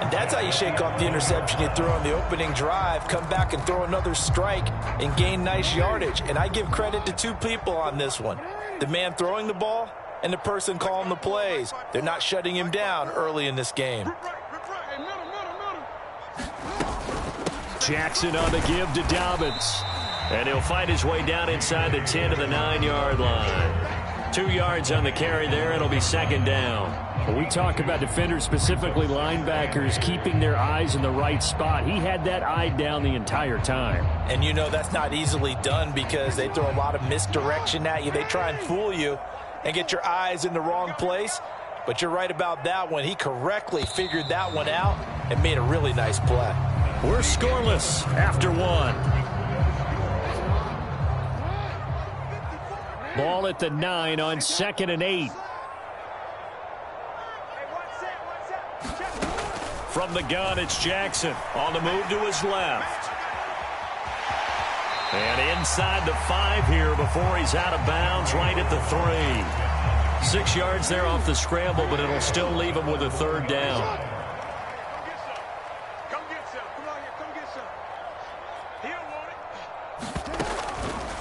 And that's how you shake off the interception you threw on the opening drive, come back and throw another strike and gain nice yardage. And I give credit to 2 people on this one. The man throwing the ball and the person calling the plays. They're not shutting him down early in this game. Jackson on the give to Dobbins. And he'll fight his way down inside the 10 to the 9-yard line. 2 yards on the carry there. It'll be 2nd down. When we talk about defenders, specifically linebackers, keeping their eyes in the right spot, he had that eye down the entire time. And you know that's not easily done because they throw a lot of misdirection at you. They try and fool you and get your eyes in the wrong place. But you're right about that one. He correctly figured that one out and made a really nice play. We're scoreless after 1. Ball at the 9 on 2nd and 8. From the gun, it's Jackson on the move to his left. And inside the 5 here before he's out of bounds, right at the 3. 6 yards there off the scramble, but it'll still leave him with a 3rd down.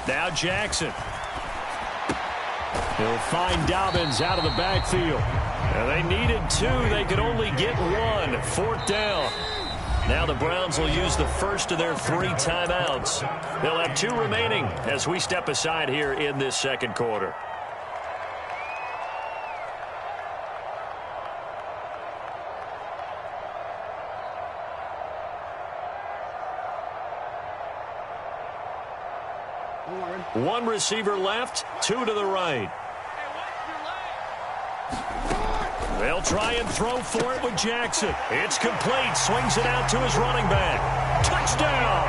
Now Jackson. He'll find Dobbins out of the backfield. And they needed 2. They could only get 1. 4th down. Now the Browns will use the first of their 3 timeouts. They'll have 2 remaining as we step aside here in this 2nd quarter. One receiver left, 2 to the right. They'll try and throw for it with Jackson. It's complete. Swings it out to his running back. Touchdown!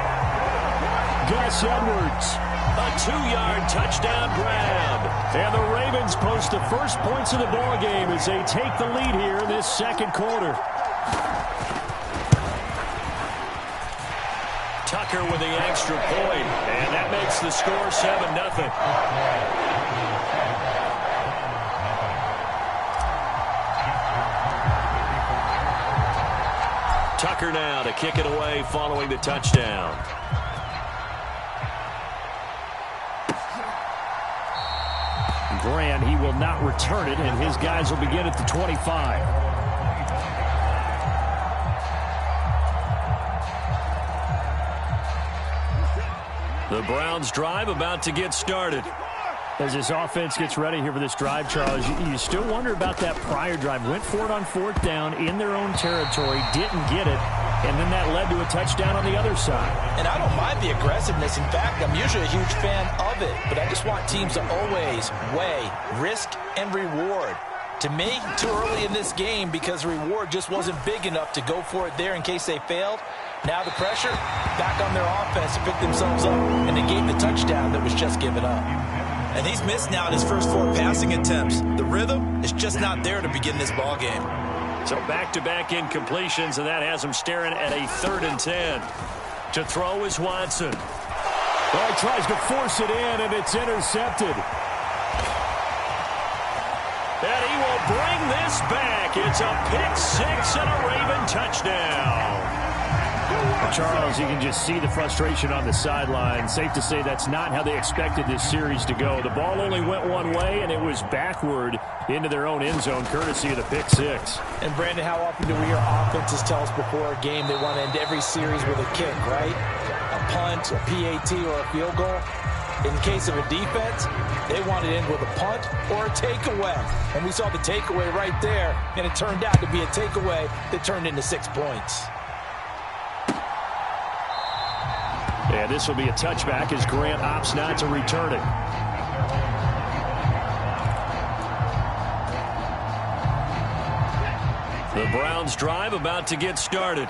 Gus Edwards. A 2-yard touchdown grab. And the Ravens post the first points of the ball game as they take the lead here in this 2nd quarter. Tucker with the extra point, and that makes the score 7-0. Tucker now to kick it away following the touchdown. Grant, he will not return it, and his guys will begin at the 25. The Browns drive about to get started. As this offense gets ready here for this drive, Charles, you still wonder about that prior drive. Went for it on 4th down in their own territory, didn't get it, and then that led to a touchdown on the other side. And I don't mind the aggressiveness. In fact, I'm usually a huge fan of it, but I just want teams to always weigh risk and reward. To me, too early in this game because the reward just wasn't big enough to go for it there in case they failed. Now the pressure back on their offense to pick themselves up and negate the touchdown that was just given up. And he's missed now in his first 4 passing attempts. The rhythm is just not there to begin this ball game. So back-to-back incompletions, and that has him staring at a 3rd and 10. To throw is Watson. Oh, he tries to force it in, and it's intercepted. And he will bring this back. It's a pick-6 and a Raven touchdown. Charles, you can just see the frustration on the sideline. Safe to say that's not how they expected this series to go. The ball only went one way, and it was backward into their own end zone, courtesy of the pick-6. And, Brandon, how often do we hear offenses tell us before a game they want to end every series with a kick, right? A punt, a PAT, or a field goal. In case of a defense, they want to end with a punt or a takeaway. And we saw the takeaway right there, and it turned out to be a takeaway that turned into 6 points. And this will be a touchback as Grant opts not to return it. The Browns drive about to get started.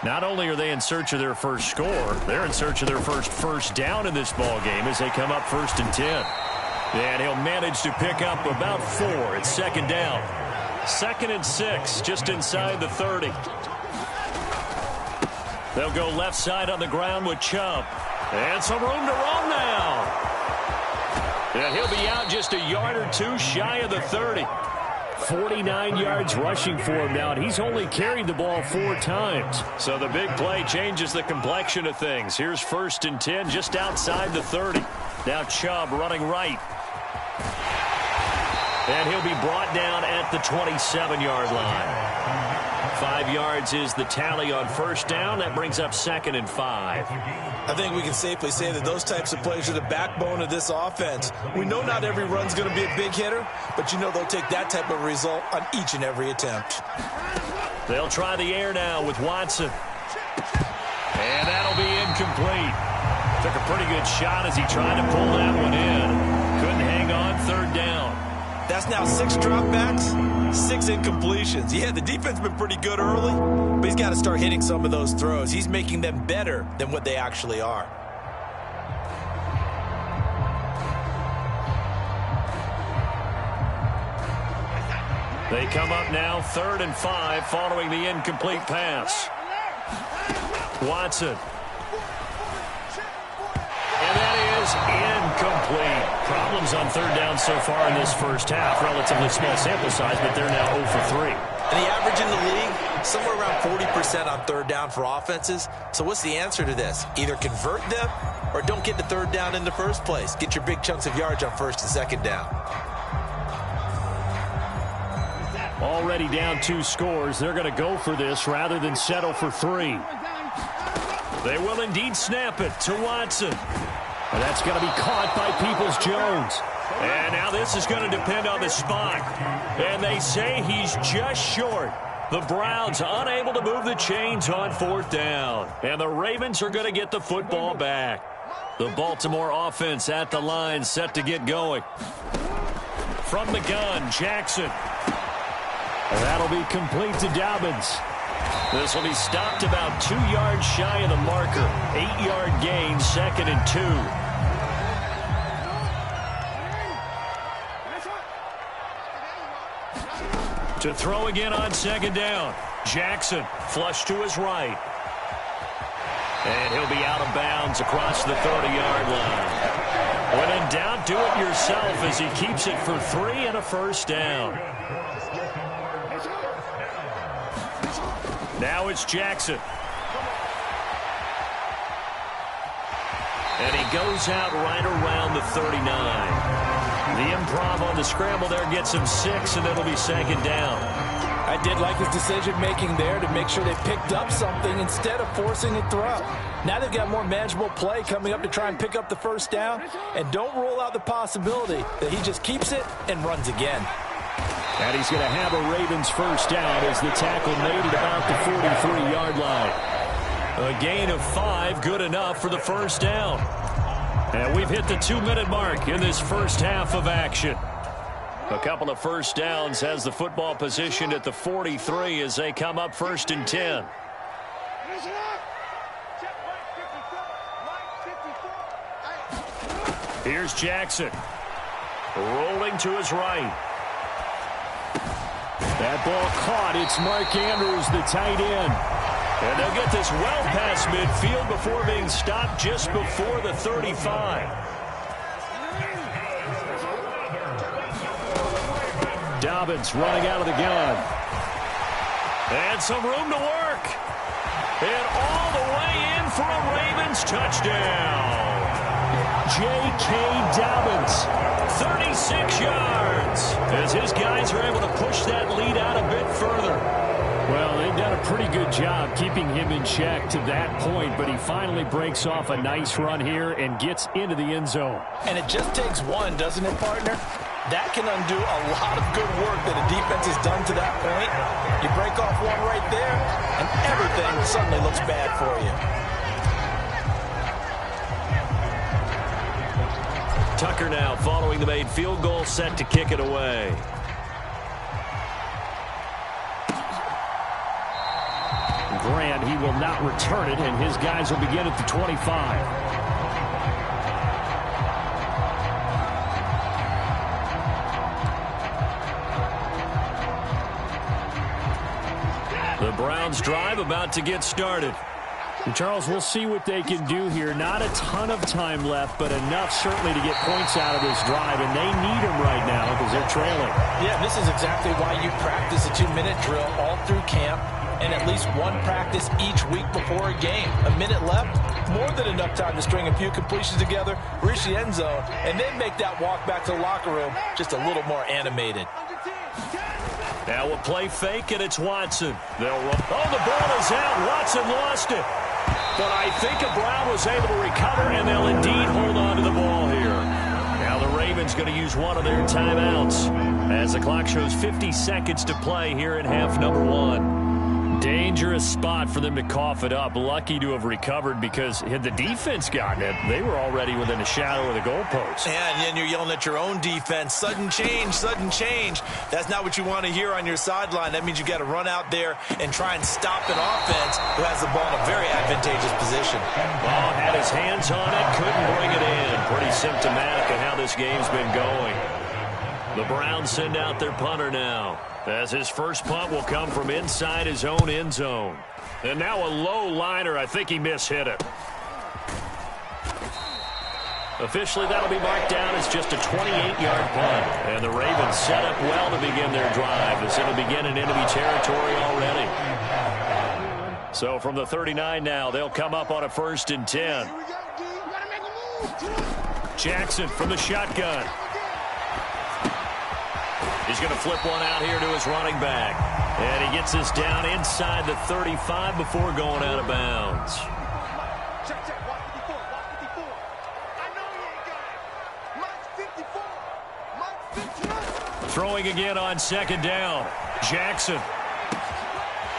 Not only are they in search of their first score, they're in search of their first down in this ball game as they come up 1st and 10. And he'll manage to pick up about 4. It's 2nd down. 2nd and 6, just inside the 30. They'll go left side on the ground with Chubb. And some room to roam now. And he'll be out just a yard or 2 shy of the 30. 49 yards rushing for him now, and he's only carried the ball 4 times. So the big play changes the complexion of things. Here's 1st and 10 just outside the 30. Now Chubb running right. And he'll be brought down at the 27-yard line. 5 yards is the tally on 1st down. That brings up 2nd and 5. I think we can safely say that those types of plays are the backbone of this offense. We know not every run's going to be a big hitter, but you know they'll take that type of result on each and every attempt. They'll try the air now with Watson. And that'll be incomplete. Took a pretty good shot as he tried to pull that one in. Couldn't hang on 3rd down. That's now 6 dropbacks, 6 incompletions. Yeah, the defense has been pretty good early, but he's got to start hitting some of those throws. He's making them better than what they actually are. They come up now 3rd and 5 following the incomplete pass. Watson. And that is incomplete. Problems on 3rd down so far in this first half. Relatively small sample size, but they're now 0 for 3. And the average in the league, somewhere around 40% on 3rd down for offenses. So what's the answer to this? Either convert them or don't get to 3rd down in the first place. Get your big chunks of yards on 1st and 2nd down. Already down 2 scores. They're going to go for this rather than settle for 3. They will indeed snap it to Watson. And that's going to be caught by Peoples-Jones. And now this is going to depend on the spot. And they say he's just short. The Browns unable to move the chains on 4th down. And the Ravens are going to get the football back. The Baltimore offense at the line set to get going. From the gun, Jackson. And that'll be complete to Dobbins. This will be stopped about 2 yards shy of the marker. 8-yard gain, 2nd and 2. To throw again on 2nd down. Jackson flush to his right. And he'll be out of bounds across the 30-yard line. When in doubt, do it yourself as he keeps it for 3 and a 1st down. Now it's Jackson. And he goes out right around the 39. The improv on the scramble there gets him 6, and it'll be second down. I did like his decision-making there to make sure they picked up something instead of forcing a throw. Now they've got more manageable play coming up to try and pick up the first down, and don't rule out the possibility that he just keeps it and runs again. And he's going to have a Ravens first down as the tackle made at about the 43-yard line. A gain of 5, good enough for the first down. And we've hit the 2-minute mark in this first half of action. A couple of first downs has the football positioned at the 43 as they come up 1st and 10. Here's Jackson. Rolling to his right. That ball caught. It's Mark Andrews, the tight end. And they'll get this well past midfield before being stopped just before the 35. Dobbins running out of the gun. And some room to work. And all the way in for a Ravens touchdown. J.K. Dobbins. 36 yards. As his guys are able to push that lead out a bit further. Well, they've done a pretty good job keeping him in check to that point, but he finally breaks off a nice run here and gets into the end zone. And it just takes one, doesn't it, partner? That can undo a lot of good work that a defense has done to that point. You break off one right there, and everything suddenly looks bad for you. Tucker now following the made field goal, set to kick it away. Grant, he will not return it, and his guys will begin at the 25. The Browns drive about to get started. And Charles, we'll see what they can do here. Not a ton of time left, but enough certainly to get points out of this drive, and they need them right now because they're trailing. Yeah, this is exactly why you practice a 2-minute drill all through camp and at least one practice each week before a game. A minute left, more than enough time to string a few completions together, reach the end zone, and then make that walk back to the locker room just a little more animated. Now a play fake, and it's Watson. They'll run. Oh, the ball is out. Watson lost it. But I think Brown was able to recover, and they'll indeed hold on to the ball here. Now the Ravens going to use one of their timeouts as the clock shows 50 seconds to play here in half number 1. Dangerous spot for them to cough it up. Lucky to have recovered because had the defense gotten it, they were already within a shadow of the goalpost. And you're yelling at your own defense. Sudden change, sudden change. That's not what you want to hear on your sideline. That means you got to run out there and try and stop an offense who has the ball in a very advantageous position. Ball had his hands on it, couldn't bring it in. Pretty symptomatic of how this game's been going. The Browns send out their punter now, as his first punt will come from inside his own end zone. And now a low liner. I think he mishit it. Officially, that'll be marked down as just a 28-yard punt. And the Ravens set up well to begin their drive, as it'll begin in enemy territory already. So from the 39 now, they'll come up on a 1st and 10. Jackson from the shotgun. He's going to flip one out here to his running back. And he gets this down inside the 35 before going out of bounds. Throwing again on 2nd down. Jackson.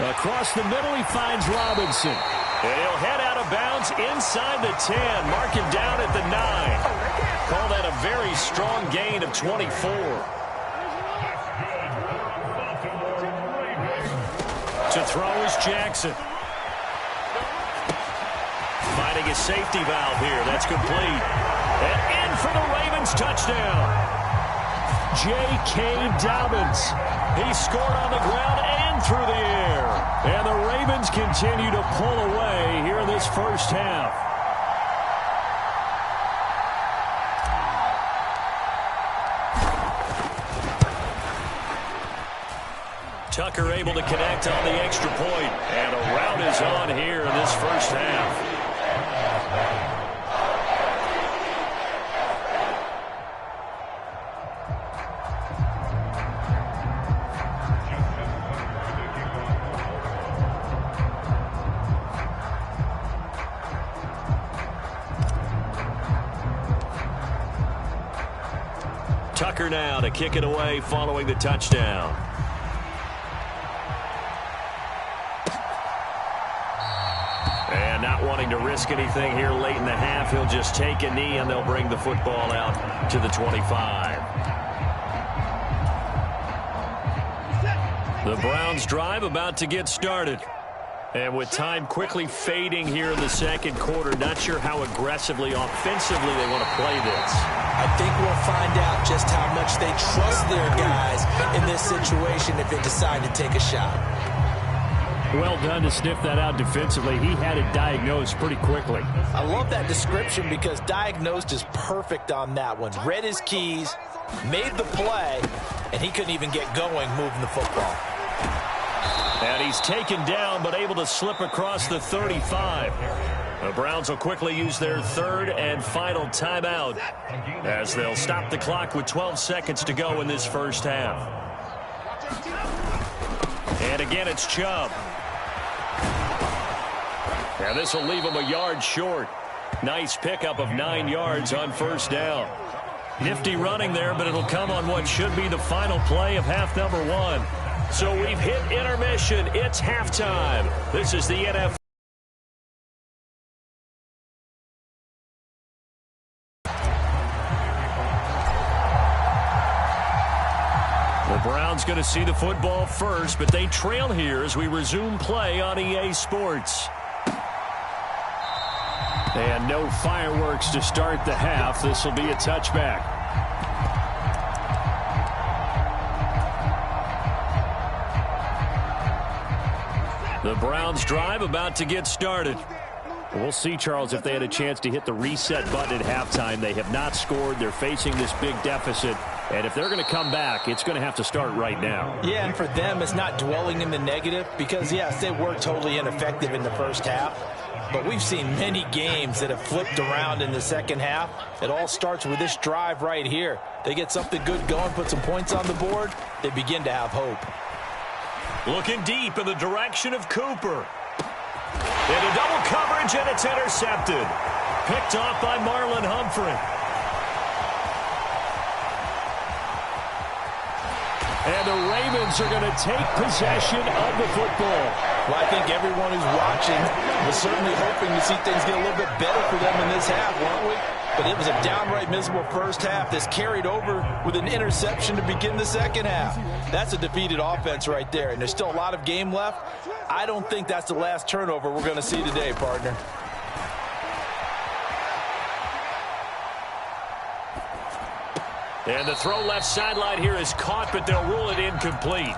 Across the middle, he finds Robinson. And he'll head out of bounds inside the 10. Mark him down at the 9. Call that a very strong gain of 24. To throw is Jackson. Finding a safety valve here. That's complete. And in for the Ravens touchdown. J.K. Dobbins. He scored on the ground and through the air. And the Ravens continue to pull away here in this first half. Tucker able to connect on the extra point. And a rout is on here in this first half. Tucker now to kick it away following the touchdown. And not wanting to risk anything here late in the half, he'll just take a knee and they'll bring the football out to the 25. The Browns drive about to get started. And with time quickly fading here in the second quarter, not sure how aggressively, offensively they want to play this. I think we'll find out just how much they trust their guys in this situation if they decide to take a shot. Well done to sniff that out defensively. He had it diagnosed pretty quickly. I love that description because diagnosed is perfect on that one. Read his keys, made the play, and he couldn't even get going moving the football. And he's taken down but able to slip across the 35. The Browns will quickly use their third and final timeout as they'll stop the clock with 12 seconds to go in this first half. And again, it's Chubb. And this will leave him a yard short. Nice pickup of 9 yards on first down. Nifty running there, but it'll come on what should be the final play of half number 1. So we've hit intermission. It's halftime. This is the NFL. The Browns going to see the football first, but they trail here as we resume play on EA Sports. And no fireworks to start the half. This will be a touchback. The Browns drive about to get started. We'll see, Charles, if they had a chance to hit the reset button at halftime. They have not scored. They're facing this big deficit. And if they're going to come back, it's going to have to start right now. Yeah, and for them, it's not dwelling in the negative because, yes, they were totally ineffective in the first half. But we've seen many games that have flipped around in the second half. It all starts with this drive right here. They get something good going, put some points on the board, they begin to have hope. Looking deep in the direction of Cooper. Into double coverage, and it's intercepted. Picked off by Marlon Humphrey. And the Ravens are going to take possession of the football. Well, I think everyone who's watching was certainly hoping to see things get a little bit better for them in this half, weren't we? But it was a downright miserable first half that's carried over with an interception to begin the second half. That's a defeated offense right there, and there's still a lot of game left. I don't think that's the last turnover we're going to see today, partner. And the throw left sideline here is caught, but they'll rule it incomplete.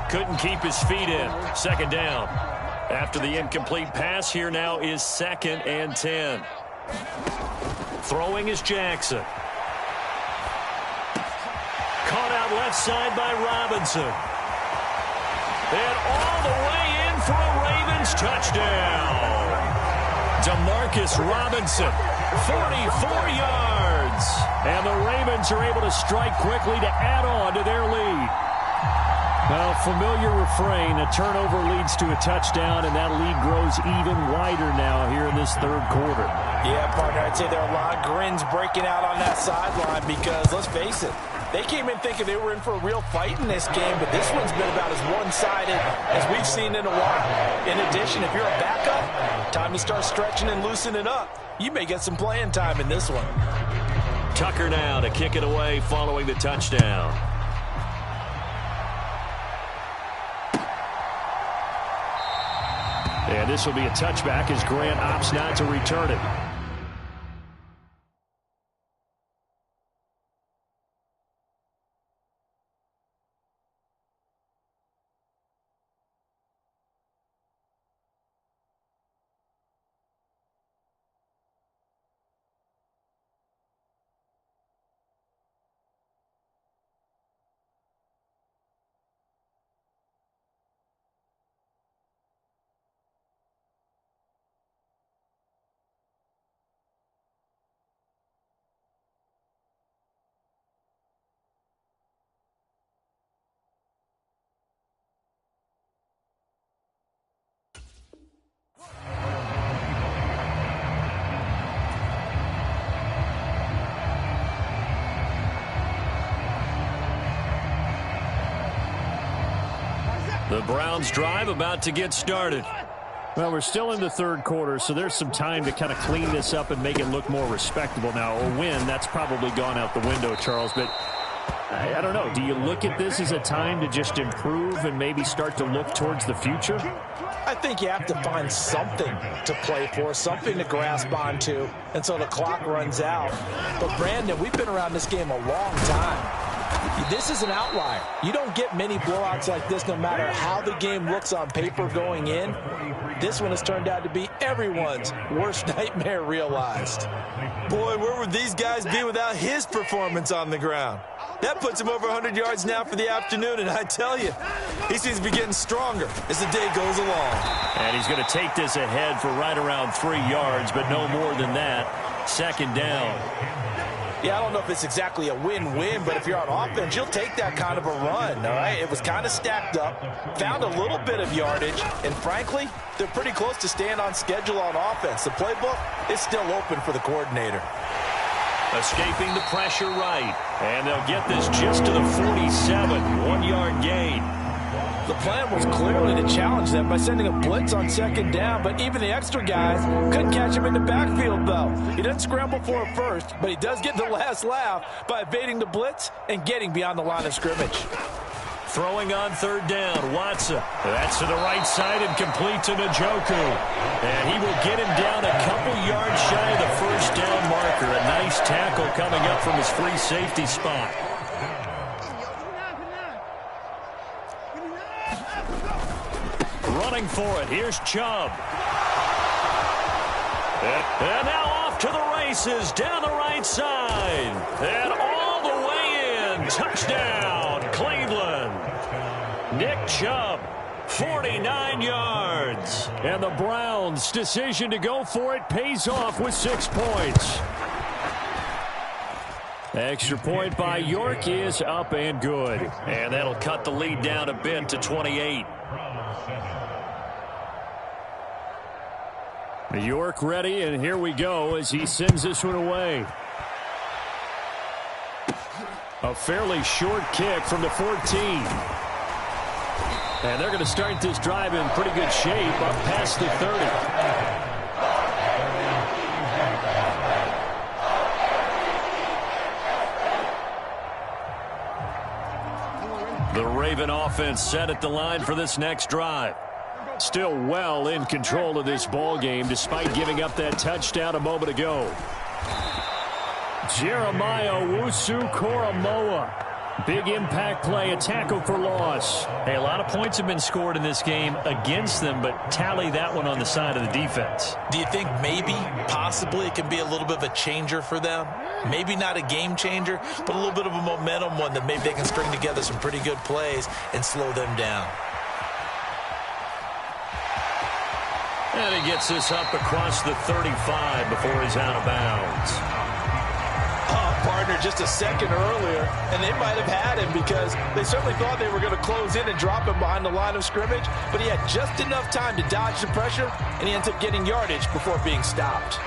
Couldn't keep his feet in. Second down. After the incomplete pass, here now is 2nd and 10. Throwing is Jackson. Caught out left side by Robinson. And all the way in for a Ravens touchdown. Demarcus Robinson, 44 yards. And the Ravens are able to strike quickly to add on to their lead. Well, familiar refrain, a turnover leads to a touchdown, and that lead grows even wider now here in this third quarter. Yeah, partner, I'd say there are a lot of grins breaking out on that sideline because, let's face it, they came in thinking they were in for a real fight in this game, but this one's been about as one-sided as we've seen in a while. In addition, if you're a backup, time to start stretching and loosening up. You may get some playing time in this one. Tucker now to kick it away following the touchdown. And this will be a touchback as Grant opts not to return it. The Browns drive about to get started. Well, we're still in the third quarter, so there's some time to kind of clean this up and make it look more respectable. Now, a win, that's probably gone out the window, Charles, but I don't know. Do you look at this as a time to just improve and maybe start to look towards the future? I think you have to find something to play for, something to grasp onto until the clock runs out. But, Brandon, we've been around this game a long time. This is an outlier. You don't get many blowouts like this no matter how the game looks on paper going in. This one has turned out to be everyone's worst nightmare realized. Boy, where would these guys be without his performance on the ground? That puts him over 100 yards now for the afternoon, and I tell you, he seems to be getting stronger as the day goes along. And he's going to take this ahead for right around 3 yards, but no more than that. Second down. Yeah, I don't know if it's exactly a win-win, but if you're on offense, you'll take that kind of a run, all right? It was kind of stacked up, found a little bit of yardage, and frankly, they're pretty close to staying on schedule on offense. The playbook is still open for the coordinator. Escaping the pressure right, and they'll get this just to the 47, 1-yard gain. The plan was clearly to challenge them by sending a blitz on second down, but even the extra guys couldn't catch him in the backfield, though. He doesn't scramble for it first, but he does get the last laugh by evading the blitz and getting beyond the line of scrimmage. Throwing on third down, Watson. That's to the right side and complete to Njoku. And he will get him down a couple yards shy of the first down marker. A nice tackle coming up from his free safety spot. Running for it. Here's Chubb. And now off to the races down the right side. And all the way in. Touchdown, Cleveland. Nick Chubb, 49 yards. And the Browns' decision to go for it pays off with 6 points. Extra point by York is up and good. And that'll cut the lead down a bit to 28. York ready, and here we go as he sends this one away. A fairly short kick from the 14. And they're going to start this drive in pretty good shape up past the 30. The Raven offense set at the line for this next drive. Still well in control of this ball game despite giving up that touchdown a moment ago. Jeremiah Owusu-Koramoah. Big impact play, a tackle for loss. Hey, a lot of points have been scored in this game against them, but tally that one on the side of the defense. Do you think maybe, possibly, it can be a little bit of a changer for them? Maybe not a game changer, but a little bit of a momentum one that maybe they can string together some pretty good plays and slow them down. And he gets this up across the 35 before he's out of bounds. Partner just a second earlier, and they might have had him because they certainly thought they were going to close in and drop him behind the line of scrimmage, but he had just enough time to dodge the pressure, and he ends up getting yardage before being stopped.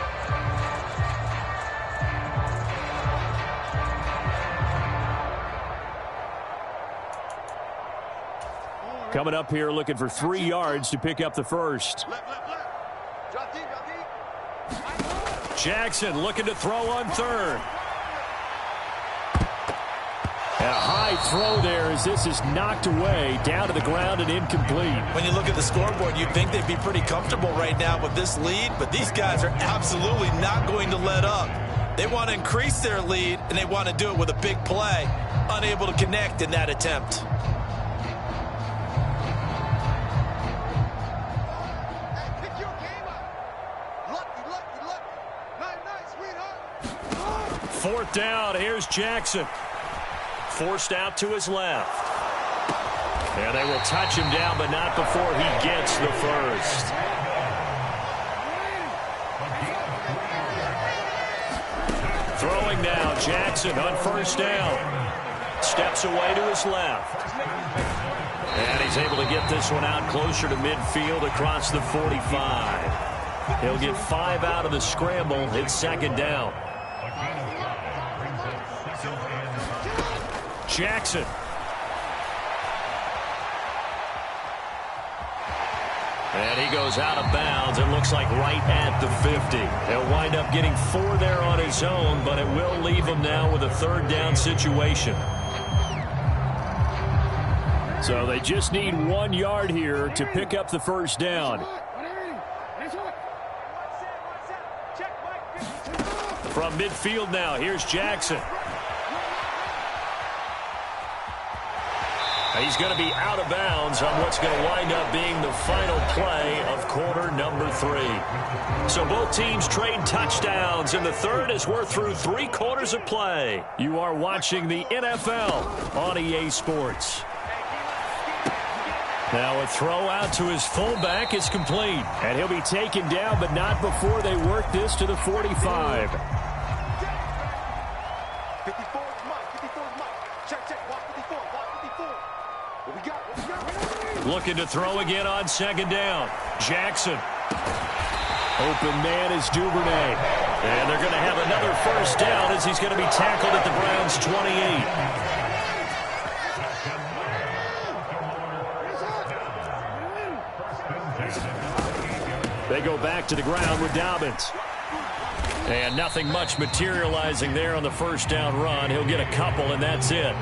Coming up here looking for 3 yards to pick up the first. Jackson looking to throw on third. A high throw there as this is knocked away, down to the ground and incomplete. When you look at the scoreboard, you'd think they'd be pretty comfortable right now with this lead, but these guys are absolutely not going to let up. They want to increase their lead, and they want to do it with a big play. Unable to connect in that attempt. Fourth down, here's Jackson. Forced out to his left. And they will touch him down, but not before he gets the first. Throwing now, Jackson on first down. Steps away to his left. And he's able to get this one out closer to midfield across the 45. He'll get 5 out of the scramble. It's second down. Jackson. And he goes out of bounds. It looks like right at the 50. He'll wind up getting 4 there on his own, but it will leave him now with a third down situation. So they just need 1 yard here to pick up the first down. From midfield now, here's Jackson. He's going to be out of bounds on what's going to wind up being the final play of quarter number 3. So both teams trade touchdowns, and the third as we're through 3 quarters of play. You are watching the NFL on EA Sports. Now a throw out to his fullback is complete. And he'll be taken down, but not before they work this to the 45. 54 is Mike. 54 is Mike. Check. Walk 54. Walk 54. What we got? Looking to throw again on second down. Jackson. Open man is Duvernay. And they're going to have another first down as he's going to be tackled at the Browns' 28. They go back to the ground with Dobbins. And nothing much materializing there on the first down run. He'll get a couple, and that's it.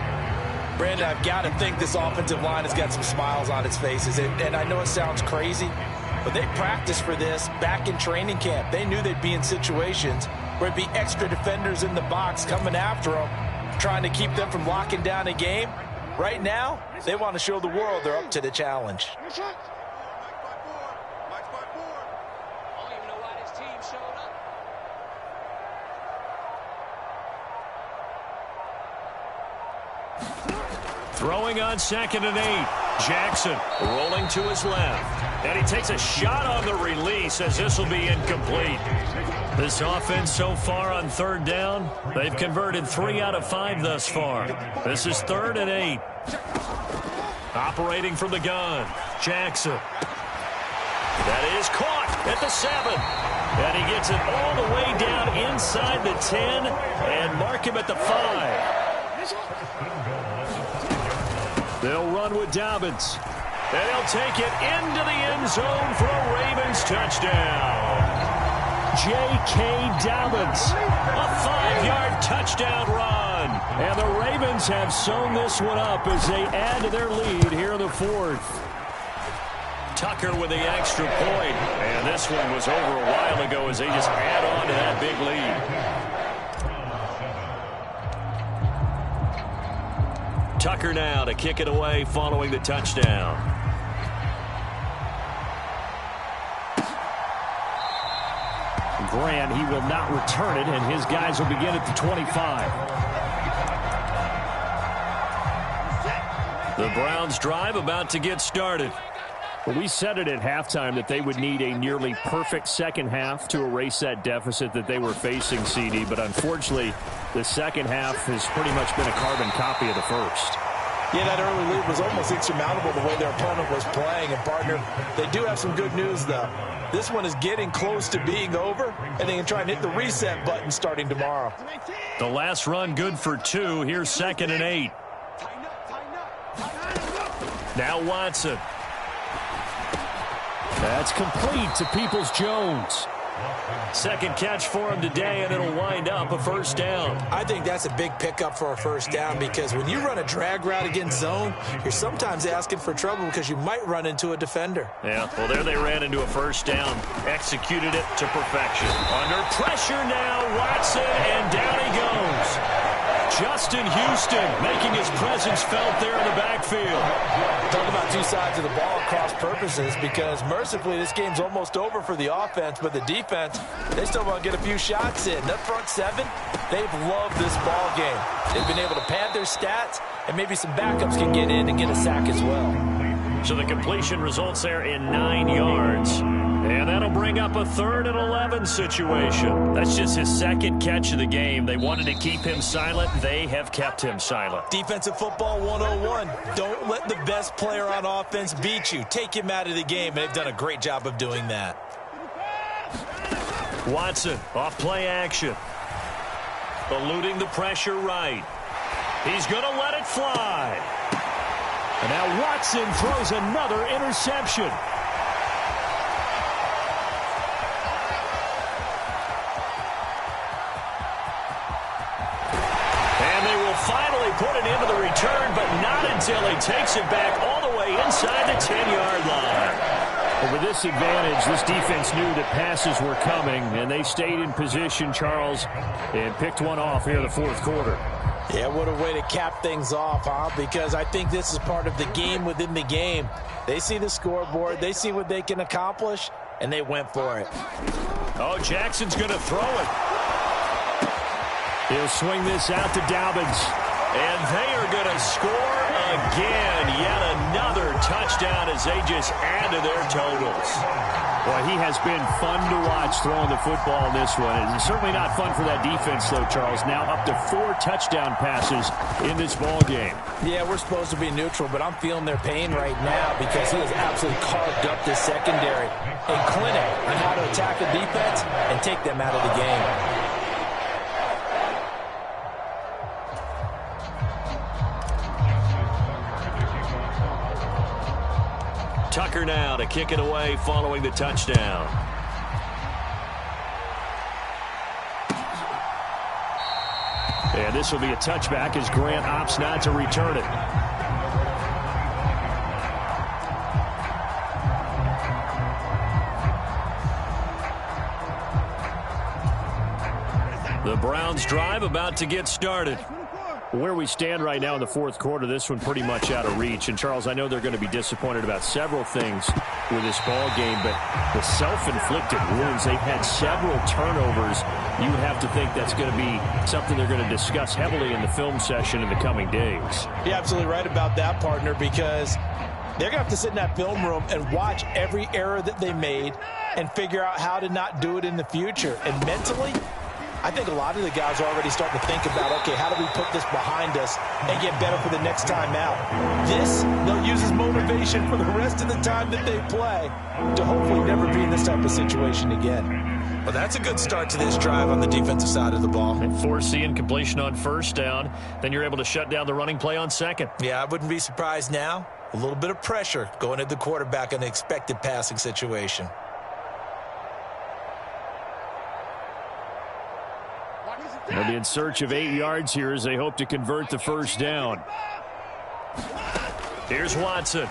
Brandon, I've got to think this offensive line has got some smiles on its faces. And I know it sounds crazy, but they practiced for this back in training camp. They knew they'd be in situations where it'd be extra defenders in the box coming after them, trying to keep them from locking down a game. Right now, they want to show the world they're up to the challenge. Throwing on 2nd and 8. Jackson rolling to his left. And he takes a shot on the release as this will be incomplete. This offense so far on 3rd down, they've converted 3 out of 5 thus far. This is 3rd and 8. Operating from the gun. Jackson. That is caught at the 7. And he gets it all the way down inside the 10 and mark him at the 5. They'll run with Dobbins. And he'll take it into the end zone for a Ravens touchdown. J.K. Dobbins. A 5-yard touchdown run. And the Ravens have sewn this one up as they add to their lead here in the 4th. Tucker with the extra point. And this one was over a while ago as they just add on to that big lead. Tucker now to kick it away following the touchdown. Grant, he will not return it, and his guys will begin at the 25. The Browns drive about to get started. Well, we said it at halftime that they would need a nearly perfect second half to erase that deficit that they were facing, CD. But unfortunately, the second half has pretty much been a carbon copy of the first. Yeah, that early lead was almost insurmountable the way their opponent was playing. And, partner, they do have some good news, though. This one is getting close to being over, and they can try and hit the reset button starting tomorrow. The last run good for 2. Here's 2nd and 8. Now Watson. That's complete to Peoples-Jones. Second catch for him today, and it'll wind up a first down. I think that's a big pickup for a first down because when you run a drag route against zone, you're sometimes asking for trouble because you might run into a defender. Yeah, well, there they ran into a first down. Executed it to perfection. Under pressure now, Watson, and down he goes. Justin Houston making his presence felt there in the backfield. Talk about two sides of the ball at cross purposes because mercifully this game's almost over for the offense, but the defense, they still want to get a few shots in. That front 7, they've loved this ball game. They've been able to pad their stats, and maybe some backups can get in and get a sack as well. So the completion results there in 9 yards. And that'll bring up a 3rd and 11 situation. That's just his second catch of the game. They wanted to keep him silent. They have kept him silent. Defensive football 101. Don't let the best player on offense beat you. Take him out of the game, and they've done a great job of doing that. Watson off play action. Eluding the pressure right. He's going to let it fly. And now Watson throws another interception. put it into the return, but not until he takes it back all the way inside the 10-yard line. Well, with this advantage, this defense knew that passes were coming, and they stayed in position, Charles, and picked one off here in the fourth quarter. Yeah, what a way to cap things off, huh? Because I think this is part of the game within the game. They see the scoreboard, they see what they can accomplish, and they went for it. Oh, Jackson's going to throw it. He'll swing this out to Dobbins. And they are going to score again. Yet another touchdown as they just add to their totals. Boy, he has been fun to watch throwing the football in this one. It's certainly not fun for that defense, though, Charles. Now up to 4 touchdown passes in this ball game. Yeah, we're supposed to be neutral, but I'm feeling their pain right now because he has absolutely carved up this secondary. A clinic on how to attack the defense and take them out of the game. Tucker now to kick it away following the touchdown. And this will be a touchback as Grant opts not to return it. The Browns drive about to get started. Where we stand right now in the fourth quarter, this one pretty much out of reach. And, Charles, I know they're going to be disappointed about several things with this ball game, but the self-inflicted wounds, they've had several turnovers. You would have to think that's going to be something they're going to discuss heavily in the film session in the coming days. You're absolutely right about that, partner, because they're going to have to sit in that film room and watch every error that they made and figure out how to not do it in the future. And mentally, I think a lot of the guys are already starting to think about, okay, how do we put this behind us and get better for the next time out? This, they'll use as motivation for the rest of the time that they play to hopefully never be in this type of situation again. Well, that's a good start to this drive on the defensive side of the ball. And force the incompletion on first down. Then you're able to shut down the running play on second. Yeah, I wouldn't be surprised now. A little bit of pressure going at the quarterback in the expected passing situation. They'll be in search of 8 yards here as they hope to convert the first down. Here's Watson. And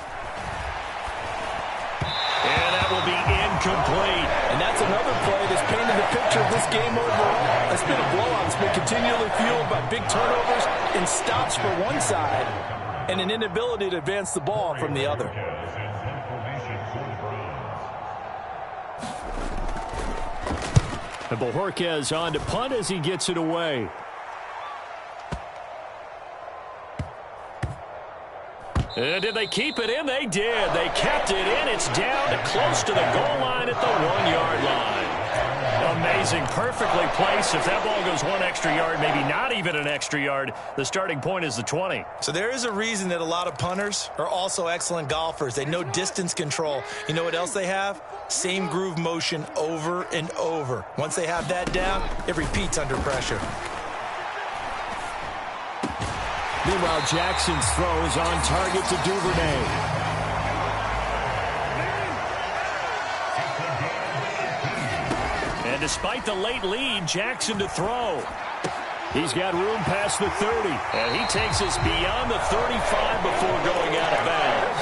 that will be incomplete. And that's another play that's painted the picture of this game overall. It's been a blowout. It's been continually fueled by big turnovers and stops for one side and an inability to advance the ball from the other. And Bojorquez on to punt as he gets it away. And did they keep it in? They did. They kept it in. It's down to close to the goal line at the 1-yard line. Amazing. Perfectly placed. If that ball goes 1 extra yard, maybe not even an extra yard, the starting point is the 20. So there is a reason that a lot of punters are also excellent golfers. They know distance control. You know what else they have? Same groove motion over and over. Once they have that down, it repeats under pressure. Meanwhile, Jackson's throw is on target to Duvernay. And despite the late lead, Jackson to throw. He's got room past the 30. And he takes us beyond the 35 before going out of bounds.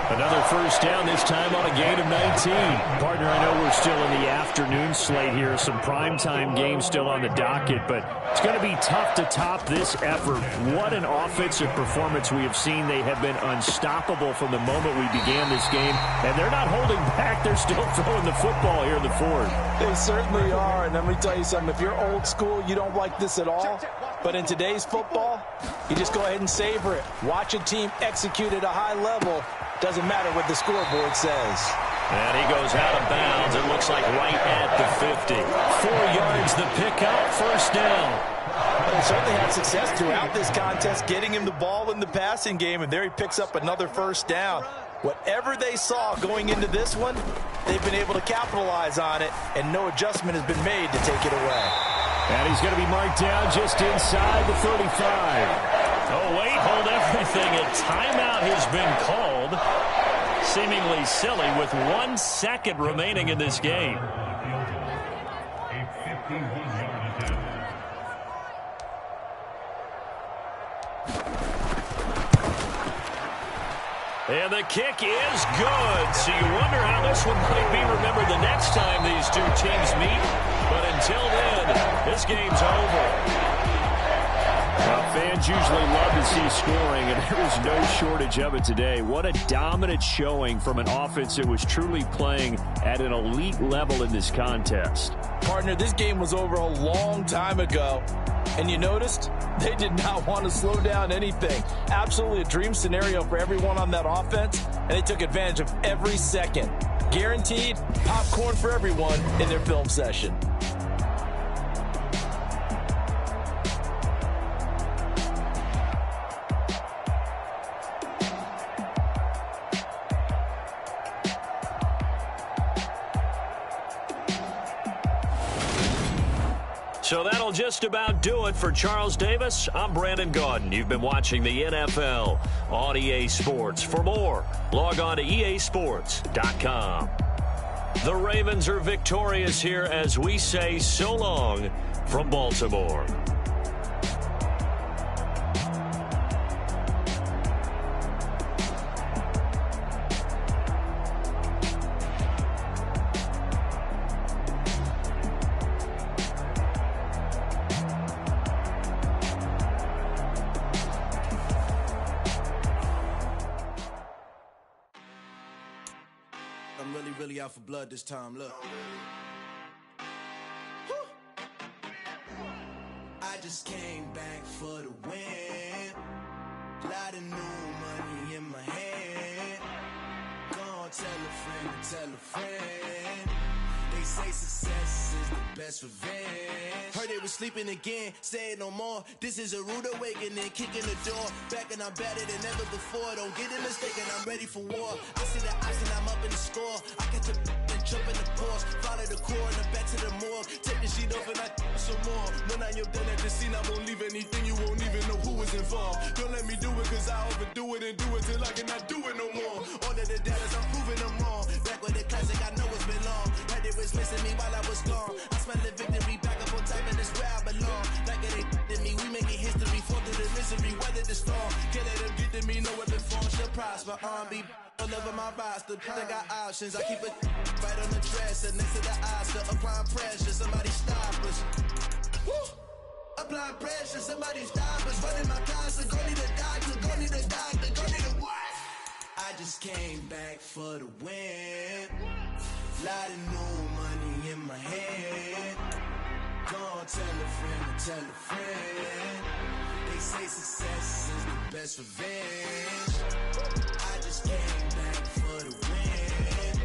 Another first down, this time on a gain of 19. Partner, I know we're still in the afternoon slate here. Some primetime games still on the docket, but it's going to be tough to top this effort. What an offensive performance we have seen. They have been unstoppable from the moment we began this game, and they're not holding back. They're still throwing the football here in the fourth. They certainly are, and let me tell you something. If you're old school, you don't like this at all. But in today's football, you just go ahead and savor it. Watch a team execute at a high level. Doesn't matter what the scoreboard says. And he goes out of bounds. It looks like right at the 50. 4 yards the pickup, first down. They certainly had success throughout this contest, getting him the ball in the passing game, and there he picks up another first down. Whatever they saw going into this one, they've been able to capitalize on it, and no adjustment has been made to take it away. And he's going to be marked down just inside the 35. Oh, wait, hold everything. A timeout has been called. Seemingly silly with 1 second remaining in this game. And the kick is good. So you wonder how this one might be remembered the next time these two teams meet. But until then, this game's over. Well, fans usually love to see scoring, and there was no shortage of it today. What a dominant showing from an offense that was truly playing at an elite level in this contest. Partner, this game was over a long time ago. And you noticed they did not want to slow down anything. Absolutely a dream scenario for everyone on that offense, and they took advantage of every second. Guaranteed popcorn for everyone in their film session. So that'll just about do it for Charles Davis. I'm Brandon Gaudin. You've been watching the NFL on EA Sports. For more, log on to easports.com. The Ravens are victorious here as we say so long from Baltimore. I'm really out for blood this time, look. I just came back for the win. Lot of new money in my hand. Gonna tell a friend to tell a friend. They say success is the best revenge. Heard they was sleeping again, say it no more. This is a rude awakening, kicking the door. Back and I'm better than ever before. Don't get it mistaken, I'm ready for war. I see the option, I'm up in the score. I catch a and jump in the Porsche. Follow the core and the back to the morgue. Take the sheet off and I some more. When I am done at the scene, I won't leave anything. You won't even know who was involved. Don't let me do it cause I overdo it and do it till I cannot do it no more. All of the doubters, I'm proving them wrong. Back with the classic, I know it's been long. Heard it was missing me while I was gone. I smell the victory back up on top and it's where I belong. Like it ain't to me, we making history. Fall through the misery, weather the storm. Can't let them get to me, no weapon form should prosper. R&B all over my roster. I got options, I keep it right on the dresser. Next to the Oscar, applying pressure. Somebody stop us. Woo! Applying pressure, somebody stop us. Running my closet, go need a doctor, go need a doctor, go need a what? I just came back for the win. Lot of new money in my hand. Gonna tell a friend to tell a friend. They say success is the best revenge. I just came back for the win.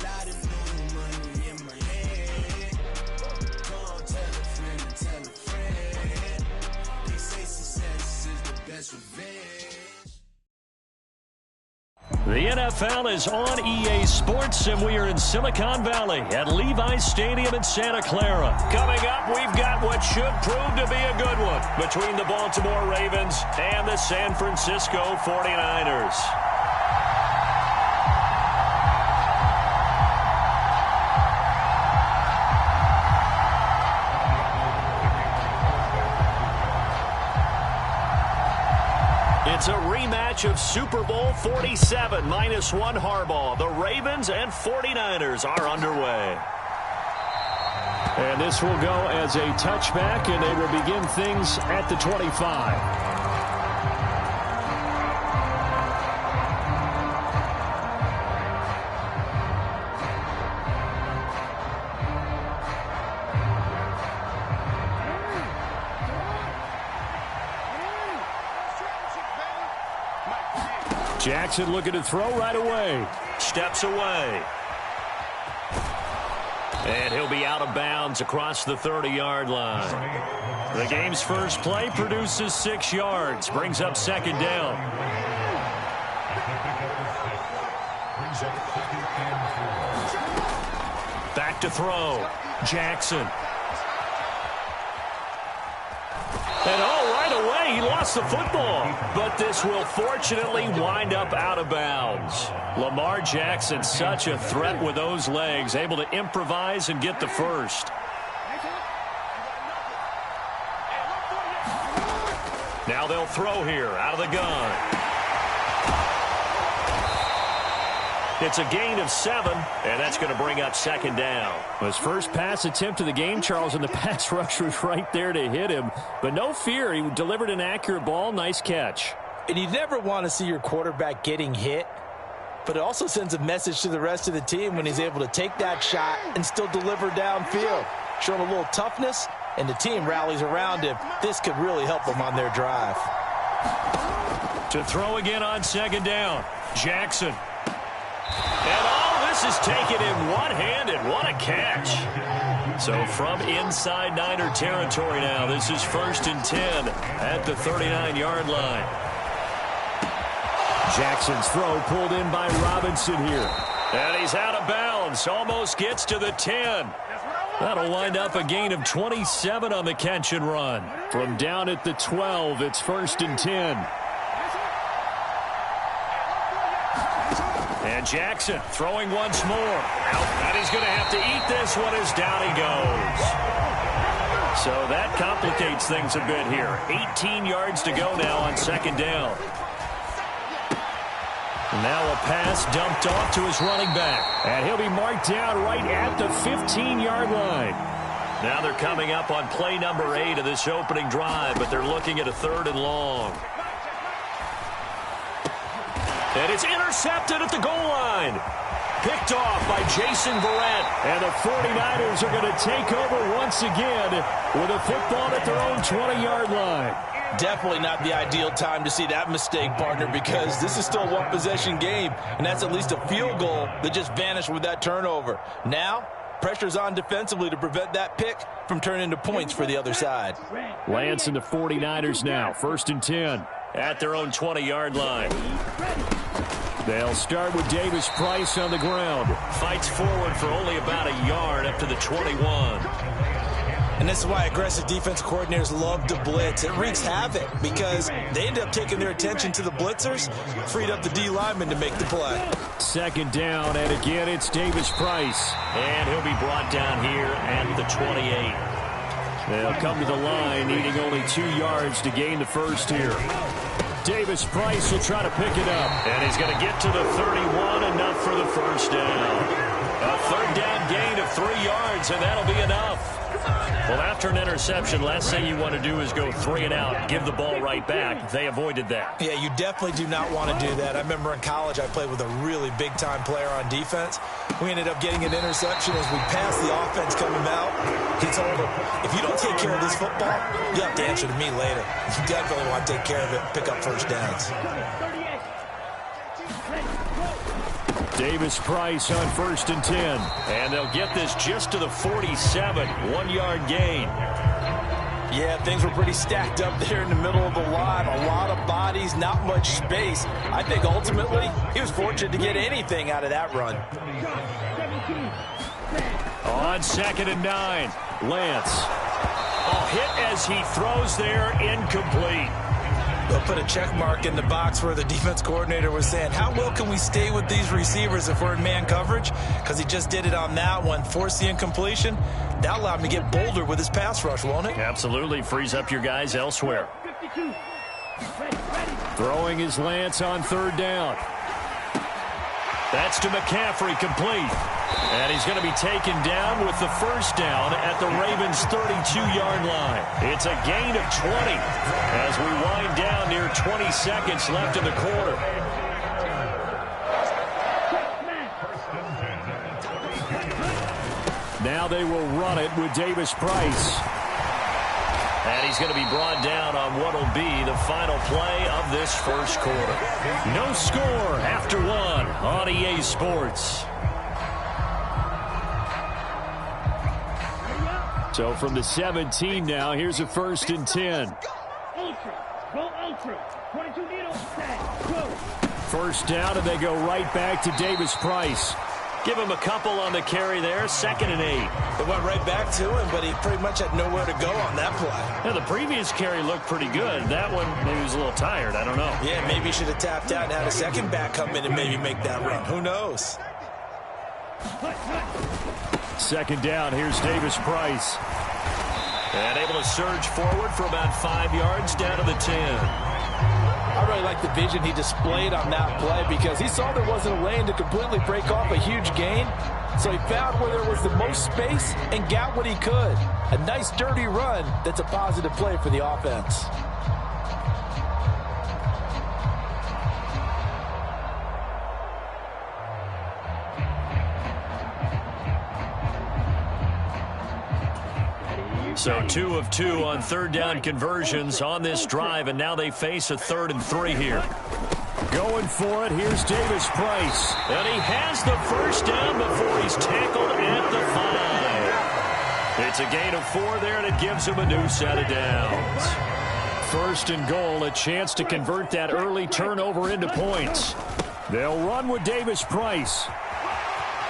Lot of new money in my hand. Gonna tell a friend to tell a friend. They say success is the best revenge. The NFL is on EA Sports, and we are in Silicon Valley at Levi's Stadium in Santa Clara. Coming up, we've got what should prove to be a good one between the Baltimore Ravens and the San Francisco 49ers. It's a rematch of Super Bowl 47, -1 Harbaugh. The Ravens and 49ers are underway. And this will go as a touchback, and they will begin things at the 25. Jackson looking to throw right away. Steps away. And he'll be out of bounds across the 30-yard line. The game's first play produces 6 yards. Brings up second down. Back to throw. Jackson. And right away, he lost the football. But this will fortunately wind up out of bounds. Lamar Jackson, such a threat with those legs, able to improvise and get the first. Now they'll throw here out of the gun. It's a gain of 7, and that's going to bring up second down. His first pass attempt of the game, Charles, and the pass rush was right there to hit him. But no fear, he delivered an accurate ball. Nice catch. And you never want to see your quarterback getting hit, but it also sends a message to the rest of the team when he's able to take that shot and still deliver downfield. Showing a little toughness, and the team rallies around him. This could really help them on their drive. To throw again on second down, Jackson. And all this is taken in one-handed. What a catch. So from inside Niner territory now, this is 1st and 10 at the 39-yard line. Jackson's throw pulled in by Robinson here. And he's out of bounds. Almost gets to the 10. That'll wind up a gain of 27 on the catch and run. From down at the 12, it's 1st and 10. And Jackson throwing once more. And he's going to have to eat this one as down he goes. So that complicates things a bit here. 18 yards to go now on second down. Now a pass dumped off to his running back. And he'll be marked down right at the 15-yard line. Now they're coming up on play number 8 of this opening drive, but they're looking at a 3rd and long. And it's intercepted at the goal line. Picked off by Jason Vernon. And the 49ers are going to take over once again with a football at their own 20-yard line. Definitely not the ideal time to see that mistake, partner, because this is still a one-possession game, and that's at least a field goal that just vanished with that turnover. Now, pressure's on defensively to prevent that pick from turning into points for the other side. Lance and the 49ers now, 1st and 10. At their own 20-yard line. They'll start with Davis Price on the ground. Fights forward for only about a yard up to the 21. And this is why aggressive defense coordinators love to blitz. It wreaks havoc because they end up taking their attention to the blitzers, freed up the D lineman to make the play. Second down, and again it's Davis Price. And he'll be brought down here at the 28. They'll come to the line, needing only 2 yards to gain the first here. Davis Price will try to pick it up. And he's going to get to the 31, enough for the first down. A 3rd down gain of 3 yards, and that'll be enough. Well, after an interception, last thing you want to do is go 3 and out, give the ball right back. They avoided that. Yeah, you definitely do not want to do that. I remember in college I played with a really big-time player on defense. We ended up getting an interception as we passed the offense coming out. He told him, if you don't take care of this football, you have to answer to me later. You definitely want to take care of it and pick up first downs. Davis Price on 1st and 10. And they'll get this just to the 47, 1-yard gain. Yeah, things were pretty stacked up there in the middle of the line. A lot of bodies, not much space. I think ultimately he was fortunate to get anything out of that run. On 2nd and 9, Lance. Hit as he throws there, incomplete. They'll put a check mark in the box where the defense coordinator was saying, how well can we stay with these receivers if we're in man coverage? Because he just did it on that one, forced the incompletion. That allowed him to get bolder with his pass rush, won't it? Absolutely, frees up your guys elsewhere. Throwing is Lance on 3rd down. That's to McCaffrey, complete. And he's going to be taken down with the first down at the Ravens' 32-yard line. It's a gain of 20 as we wind down near 20 seconds left in the quarter. Now they will run it with Davis Price. And he's going to be brought down on what will be the final play of this first quarter. No score after 1 on EA Sports. So from the 17 now, here's a 1st and 10. First down, and they go right back to Davis Price. Give him a couple on the carry there. 2nd and 8. It went right back to him, but he pretty much had nowhere to go on that play. Yeah, the previous carry looked pretty good. That one, maybe he was a little tired. I don't know. Yeah, maybe he should have tapped out and had a second back come in and maybe make that run. Who knows? 2nd down, here's Davis Price. And able able to surge forward for about 5 yards down to the 10. I really like the vision he displayed on that play because he saw there wasn't a lane to completely break off a huge gain. So he found where there was the most space and got what he could. A nice dirty run that's a positive play for the offense. So 2 of 2 on third down conversions on this drive, and now they face a 3rd and 3 here. Going for it, here's Davis Price. And he has the first down before he's tackled at the 5. It's a gain of 4 there, and it gives him a new set of downs. 1st and goal, a chance to convert that early turnover into points. They'll run with Davis Price.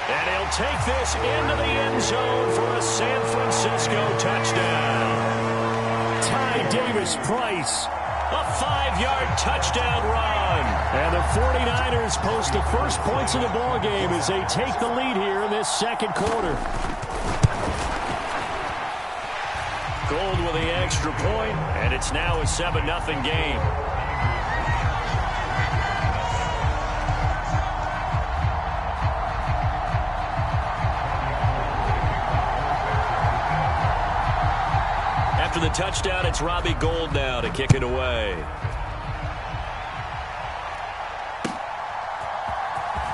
And he'll take this into the end zone for a San Francisco touchdown. Ty Davis Price. A 5-yard touchdown run. And the 49ers post the first points of the ball game as they take the lead here in this second quarter. Gold with the extra point, and it's now a 7-0 game. After the touchdown, it's Robbie Gould now to kick it away.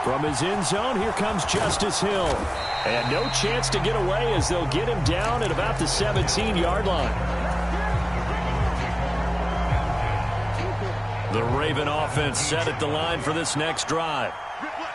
From his end zone, here comes Justice Hill. And no chance to get away as they'll get him down at about the 17-yard line. The Raven offense set at the line for this next drive.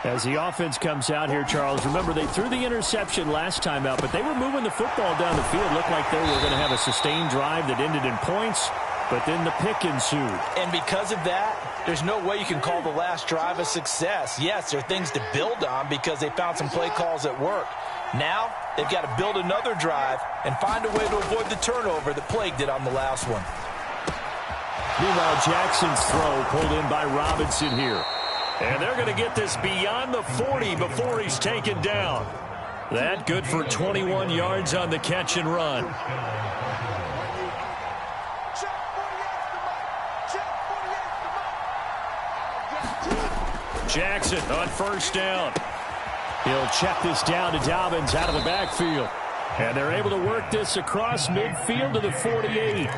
As the offense comes out here, Charles, remember they threw the interception last time out, but they were moving the football down the field. Looked like they were going to have a sustained drive that ended in points, but then the pick ensued. And because of that, there's no way you can call the last drive a success. Yes, there are things to build on because they found some play calls that work. Now, they've got to build another drive and find a way to avoid the turnover that plagued it on the last one. Meanwhile, Jackson's throw pulled in by Robinson here. And they're going to get this beyond the 40 before he's taken down. That good for 21 yards on the catch and run. Jackson on first down. He'll check this down to Dobbins out of the backfield. And they're able to work this across midfield to the 48.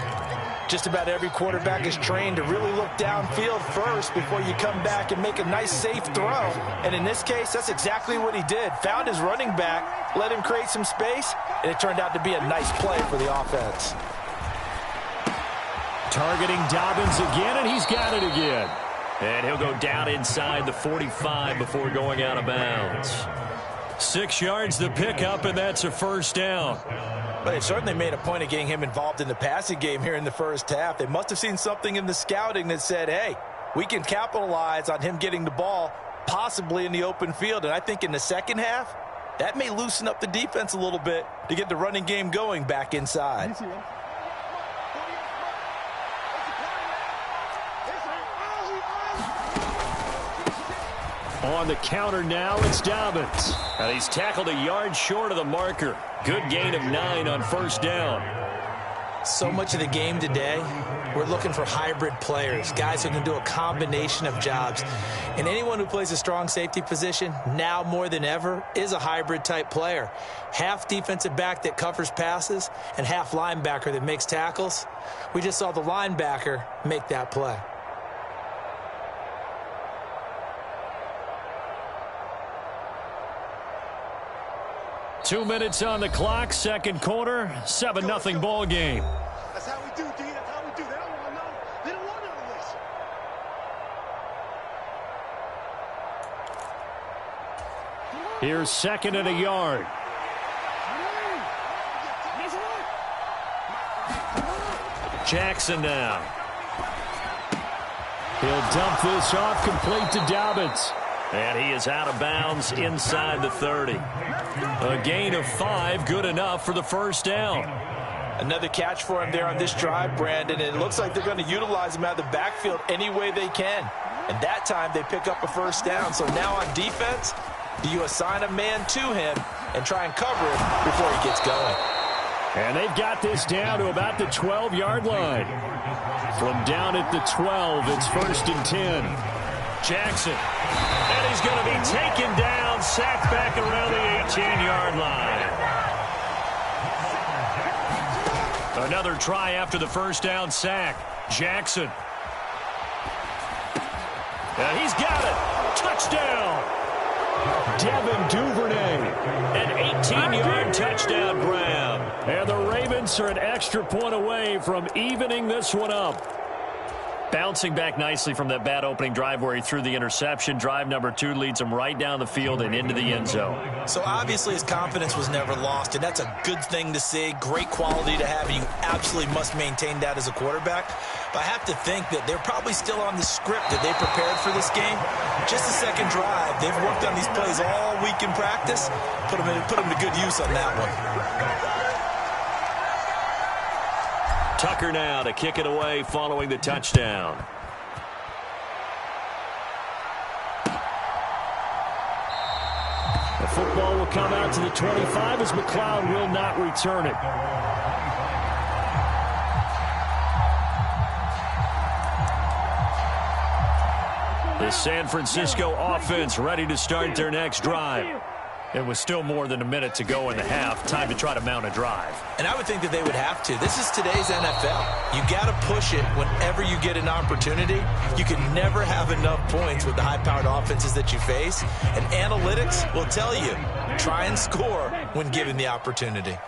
Just about every quarterback is trained to really look downfield first before you come back and make a nice, safe throw. And in this case, that's exactly what he did. Found his running back, let him create some space, and it turned out to be a nice play for the offense. Targeting Dobbins again, and he's got it again. And he'll go down inside the 45 before going out of bounds. 6 yards the pickup, and that's a first down. But they certainly made a point of getting him involved in the passing game here in the first half. They must have seen something in the scouting that said, hey, we can capitalize on him getting the ball possibly in the open field. And I think in the second half, that may loosen up the defense a little bit to get the running game going back inside. On the counter now, it's Dobbins. And he's tackled a yard short of the marker. Good gain of 9 on first down. So much of the game today, we're looking for hybrid players, guys who can do a combination of jobs. And anyone who plays a strong safety position, now more than ever, is a hybrid type player. Half defensive back that covers passes and half linebacker that makes tackles. We just saw the linebacker make that play. Two minutes on the clock, second quarter, 7-0 ball game. That's how we do, D. That's how we do. They don't want to know. They don't want none of this. Here's second and a yard. Jackson now. He'll dump this off, complete to Dobbins. And he is out of bounds inside the 30. A gain of 5, good enough for the first down. Another catch for him there on this drive, Brandon, and it looks like they're going to utilize him out of the backfield any way they can. And that time they pick up a first down. So now on defense, do you assign a man to him and try and cover him before he gets going? And they've got this down to about the 12-yard line. From down at the 12, it's 1st and 10. Jackson. And he's going to be taken down, sacked back around the 18-yard line. Another try after the first down sack. Jackson. And he's got it. Touchdown. Devin Duvernay. An 18-yard touchdown grab. And the Ravens are an extra point away from evening this one up. Bouncing back nicely from that bad opening drive where he threw the interception. Drive number 2 leads him right down the field and into the end zone. So obviously his confidence was never lost, and that's a good thing to see. Great quality to have, and you absolutely must maintain that as a quarterback. But I have to think that they're probably still on the script that they prepared for this game. Just the second drive. They've worked on these plays all week in practice. Put them to good use on that one. Tucker now to kick it away following the touchdown. The football will come out to the 25 as McLeod will not return it. The San Francisco offense ready to start their next drive. It was still more than a minute to go in the half. Time to try to mount a drive. And I would think that they would have to. This is today's NFL. You got to push it whenever you get an opportunity. You can never have enough points with the high-powered offenses that you face. And analytics will tell you, try and score when given the opportunity.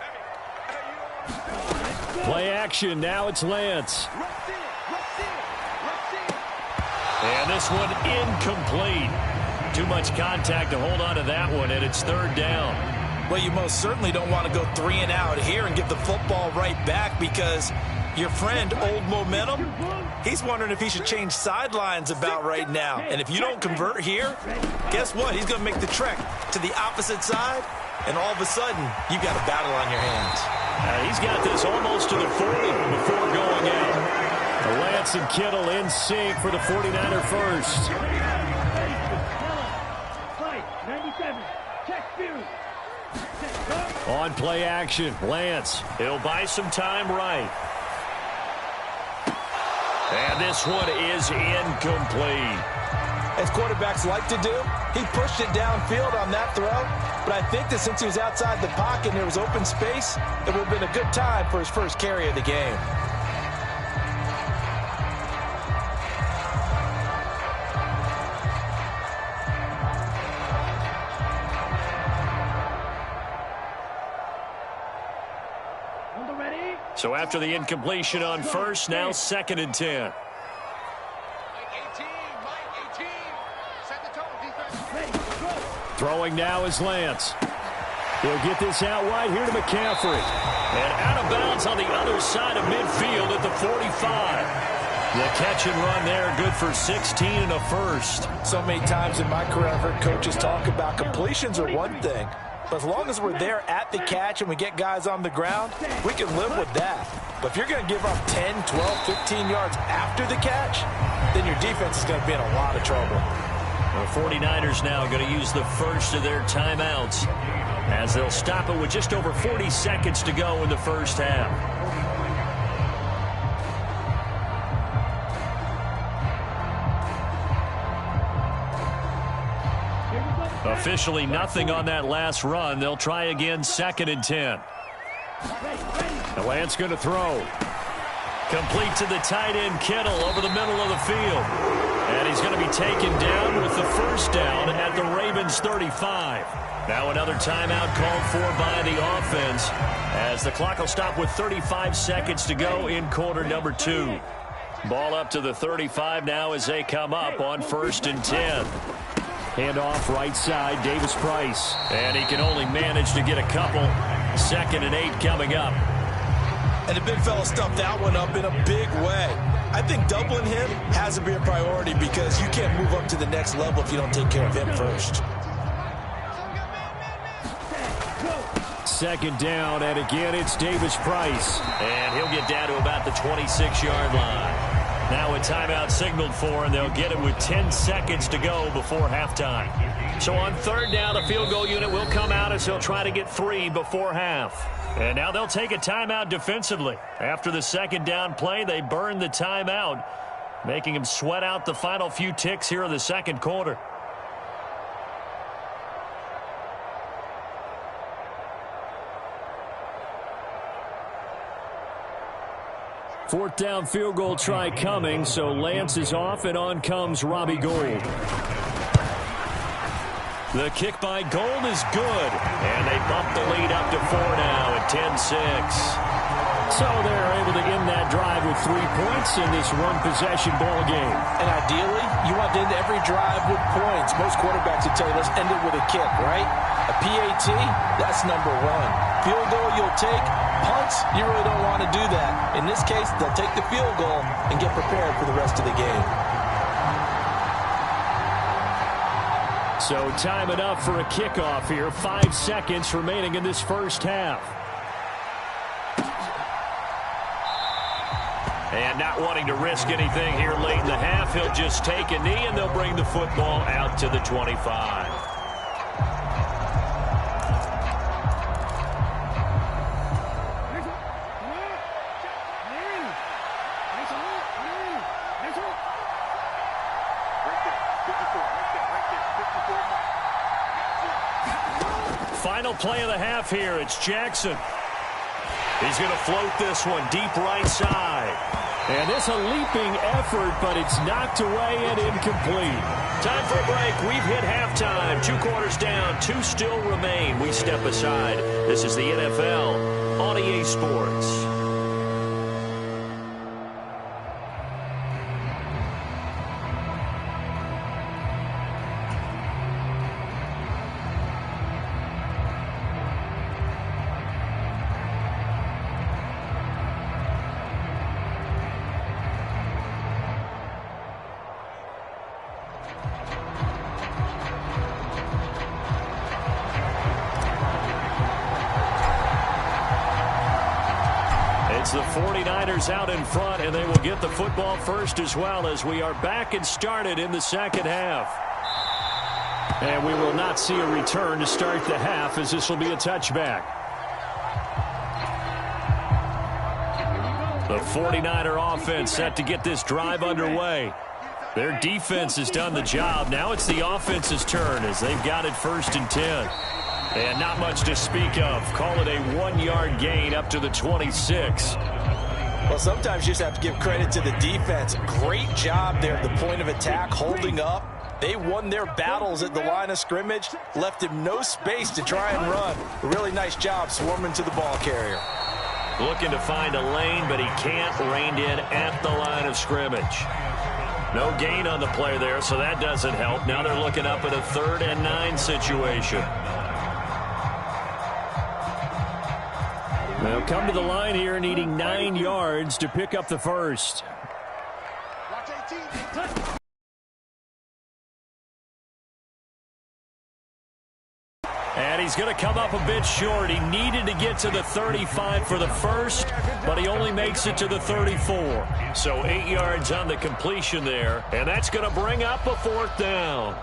Play action. Now it's Lance. And this one incomplete. Too much contact to hold on to that one, and it's 3rd down. Well, you most certainly don't want to go 3 and out here and get the football right back because your friend, Old Momentum, he's wondering if he should change sidelines about right now. And if you don't convert here, guess what? He's going to make the trek to the opposite side, and all of a sudden, you've got a battle on your hands. He's got this almost to the 40 before going out. Lance and Kittle in sync for the 49er first. On play action, Lance. He'll buy some time right. And this one is incomplete. As quarterbacks like to do, he pushed it downfield on that throw. But I think that since he was outside the pocket and there was open space, it would have been a good time for his first carry of the game. So after the incompletion on first, now 2nd and 10. Throwing now is Lance. He'll get this out wide here to McCaffrey. And out of bounds on the other side of midfield at the 45. The catch and run there, good for 16 and a first. So many times in my career, I've heard coaches talk about completions are one thing. But as long as we're there at the catch and we get guys on the ground, we can live with that. But if you're going to give up 10, 12, 15 yards after the catch, then your defense is going to be in a lot of trouble. The 49ers now going to use the first of their timeouts as they'll stop it with just over 40 seconds to go in the first half. Officially nothing on that last run. They'll try again 2nd and 10. And Lance going to throw. Complete to the tight end Kittle over the middle of the field. And he's going to be taken down with the first down at the Ravens 35. Now another timeout called for by the offense as the clock will stop with 35 seconds to go in quarter number 2. Ball up to the 35 now as they come up on 1st and 10. Handoff right side, Davis Price. And he can only manage to get a couple. 2nd and 8 coming up. And the big fella stuffed that one up in a big way. I think doubling him has to be a priority because you can't move up to the next level if you don't take care of him first. 2nd down, and again it's Davis Price. And he'll get down to about the 26-yard line. Now a timeout signaled for, and they'll get it with 10 seconds to go before halftime. So on third down, the field goal unit will come out as they'll try to get 3 before half. And now they'll take a timeout defensively. After the second down play, they burned the timeout, making them sweat out the final few ticks here in the second quarter. Fourth down field goal try coming, so Lance is off, and on comes Robbie Gould. The kick by Gould is good, and they bump the lead up to 4 now at 10-6. So they're able to end that drive with 3 points in this one-possession ball game. And ideally, you want to end every drive with points. Most quarterbacks would tell you, let's end it with a kick, right? A PAT, that's number 1. Field goal you'll take. Punts, you really don't want to do that. In this case, they'll take the field goal and get prepared for the rest of the game. So time enough for a kickoff here. 5 seconds remaining in this first half. And not wanting to risk anything here late in the half, he'll just take a knee, and they'll bring the football out to the 25. Final play of the half here. It's Jackson. He's going to float this one deep right side. And it's a leaping effort, but it's knocked away and incomplete. Time for a break. We've hit halftime. 2 quarters down. 2 still remain. We step aside. This is the NFL on EA Sports. The 49ers out in front, and they will get the football first as well, as we are back and started in the second half. And we will not see a return to start the half, as this will be a touchback. The 49er offense set to get this drive underway. Their defense has done the job. Now it's the offense's turn as they've got it 1st and 10. And not much to speak of. Call it a 1-yard gain up to the 26. Well, sometimes you just have to give credit to the defense. Great job there at the point of attack, holding up. They won their battles at the line of scrimmage, left him no space to try and run. A really nice job swarming to the ball carrier. Looking to find a lane, but he can't. Reined in at the line of scrimmage. No gain on the play there, so that doesn't help. Now they're looking up at a 3rd and 9 situation. They'll come to the line here needing 9 yards to pick up the first. And he's going to come up a bit short. He needed to get to the 35 for the first, but he only makes it to the 34. So 8 yards on the completion there, and that's going to bring up a 4th down.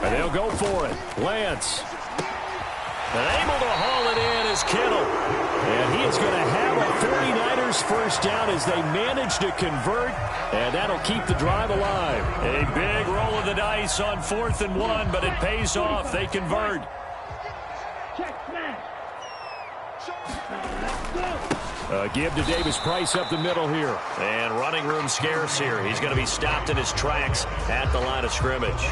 And they'll go for it. Lance. And able to haul it in is Kittle. And he is going to have a 49ers first down as they manage to convert. And that'll keep the drive alive. A big roll of the dice on 4th and 1, but it pays off. They convert. Give to Davis Price up the middle here. And running room scarce here. He's going to be stopped in his tracks at the line of scrimmage.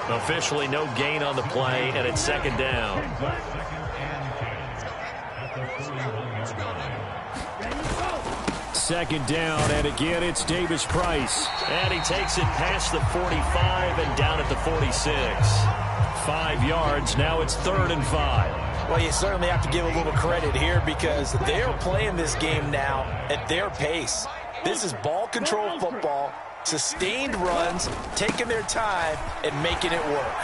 Officially no gain on the play, and it's 2nd down. Second down, and again it's Davis Price. And he takes it past the 45 and down at the 46. 5 yards, now it's 3rd and 5. Well, you certainly have to give a little credit here because they're playing this game now at their pace. This is ball control football, sustained runs, taking their time, and making it work.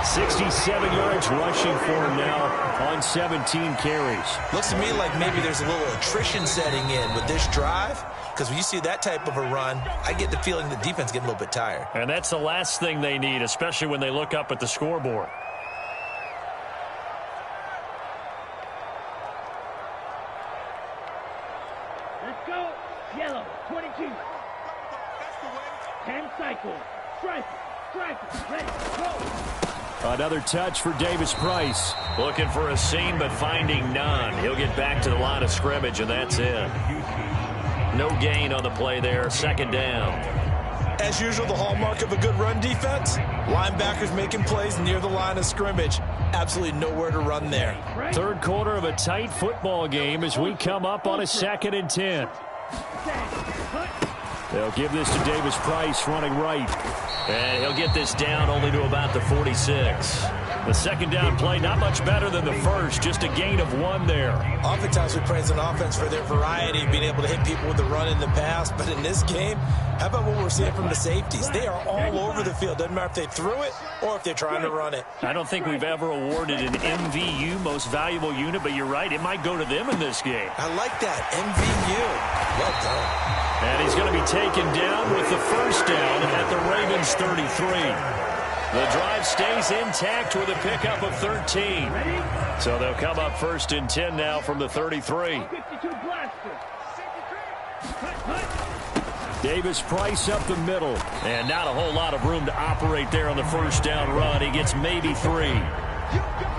67 yards rushing for him now on 17 carries. Looks to me like maybe there's a little attrition setting in with this drive, because when you see that type of a run, I get the feeling the defense getting a little bit tired. And that's the last thing they need, especially when they look up at the scoreboard. Let's go. Yellow, 22. 10 cycles. Strike, ready, go. Another touch for Davis Price. Looking for a seam, but finding none. He'll get back to the line of scrimmage, and that's it. No gain on the play there. Second down. As usual, the hallmark of a good run defense, linebackers making plays near the line of scrimmage. Absolutely nowhere to run there. Third quarter of a tight football game as we come up on a 2nd and 10. They'll give this to Davis Price running right. And he'll get this down only to about the 46. The second down play, not much better than the first, just a gain of 1 there. Oftentimes we praise an offense for their variety, being able to hit people with the run in the pass. But in this game, how about what we're seeing from the safeties? They are all over the field. Doesn't matter if they threw it or if they're trying to run it. I don't think we've ever awarded an MVU, most valuable unit, but you're right, it might go to them in this game. I like that, MVU. Well done. And he's going to be taken down with the first down at the Ravens 33. The drive stays intact with a pickup of 13. So they'll come up 1st and 10 now from the 33. Davis Price up the middle. And not a whole lot of room to operate there on the first down run. He gets maybe 3.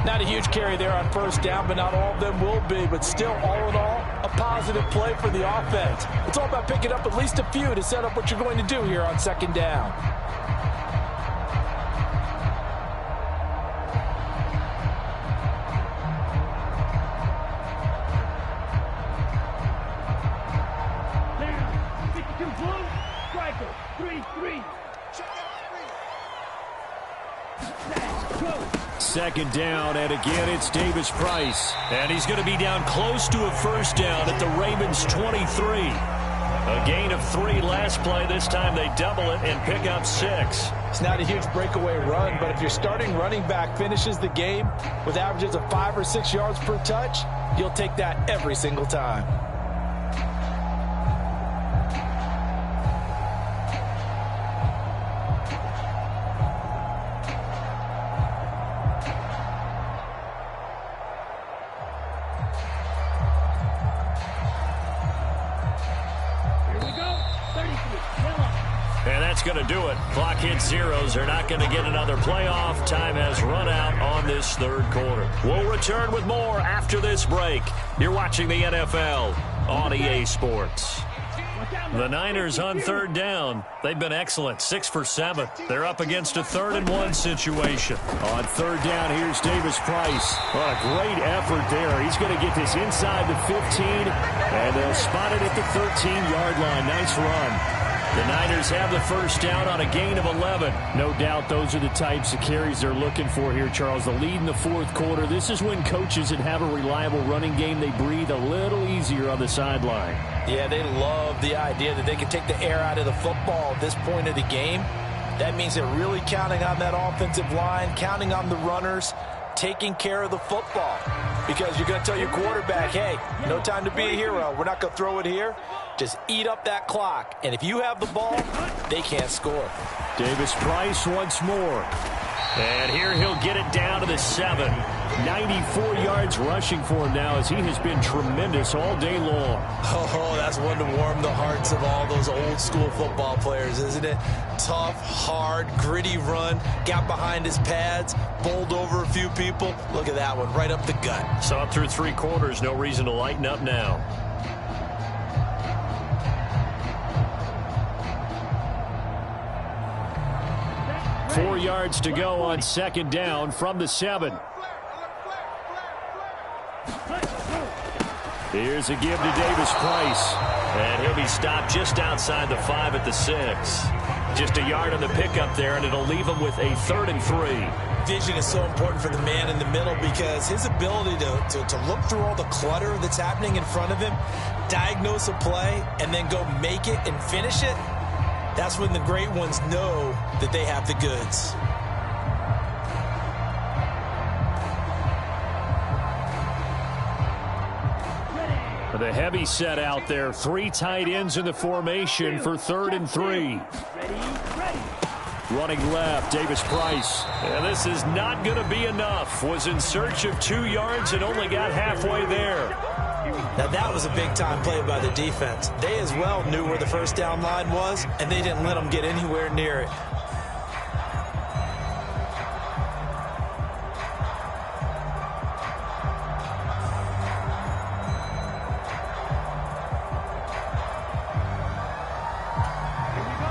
Not a huge carry there on first down, but not all of them will be. But still, all in all, a positive play for the offense. It's all about picking up at least a few to set up what you're going to do here on second down. Second down, and again it's Davis Price. And he's going to be down close to a first down at the Ravens 23. A gain of 3 last play. This time they double it and pick up 6. It's not a huge breakaway run, but if your starting running back finishes the game with averages of 5 or 6 yards per touch, you'll take that every single time. And that's going to do it. Clock hits zeros. They're not going to get another playoff. Time has run out on this third quarter. We'll return with more after this break. You're watching the NFL on EA Sports. The Niners on third down. They've been excellent. 6 for 7. They're up against a 3rd and 1 situation. On third down, here's Davis Price. What a great effort there. He's going to get this inside the 15, and they'll spot it at the 13-yard line. Nice run. The Niners have the first down on a gain of 11. No doubt those are the types of carries they're looking for here, Charles. The lead in the fourth quarter. This is when coaches that have a reliable running game, they breathe a little easier on the sideline. Yeah, they love the idea that they can take the air out of the football at this point of the game. That means they're really counting on that offensive line, counting on the runners, taking care of the football. Because you're going to tell your quarterback, hey, no time to be a hero. We're not going to throw it here. Just eat up that clock. And if you have the ball, they can't score. Davis Price once more. And here he'll get it down to the 7. 94 yards rushing for him now as he has been tremendous all day long. Oh, that's one to warm the hearts of all those old school football players, isn't it? Tough, hard, gritty run. Got behind his pads, bowled over a few people. Look at that one, right up the gut. Saw it through 3 quarters. No reason to lighten up now. Four yards to go on second down from the 7. Here's a give to Davis Price. And he'll be stopped just outside the 5 at the 6. Just a yard on the pickup there, and it'll leave him with a 3rd and 3. Vision is so important for the man in the middle because his ability to look through all the clutter that's happening in front of him, diagnose a play, and then go make it and finish it, that's when the great ones know that they have the goods. The heavy set out there. 3 tight ends in the formation for 3rd and 3. Running left, Davis Price. And this is not going to be enough. Was in search of 2 yards and only got halfway there. Now, that was a big-time play by the defense. They as well knew where the first down line was, and they didn't let them get anywhere near it.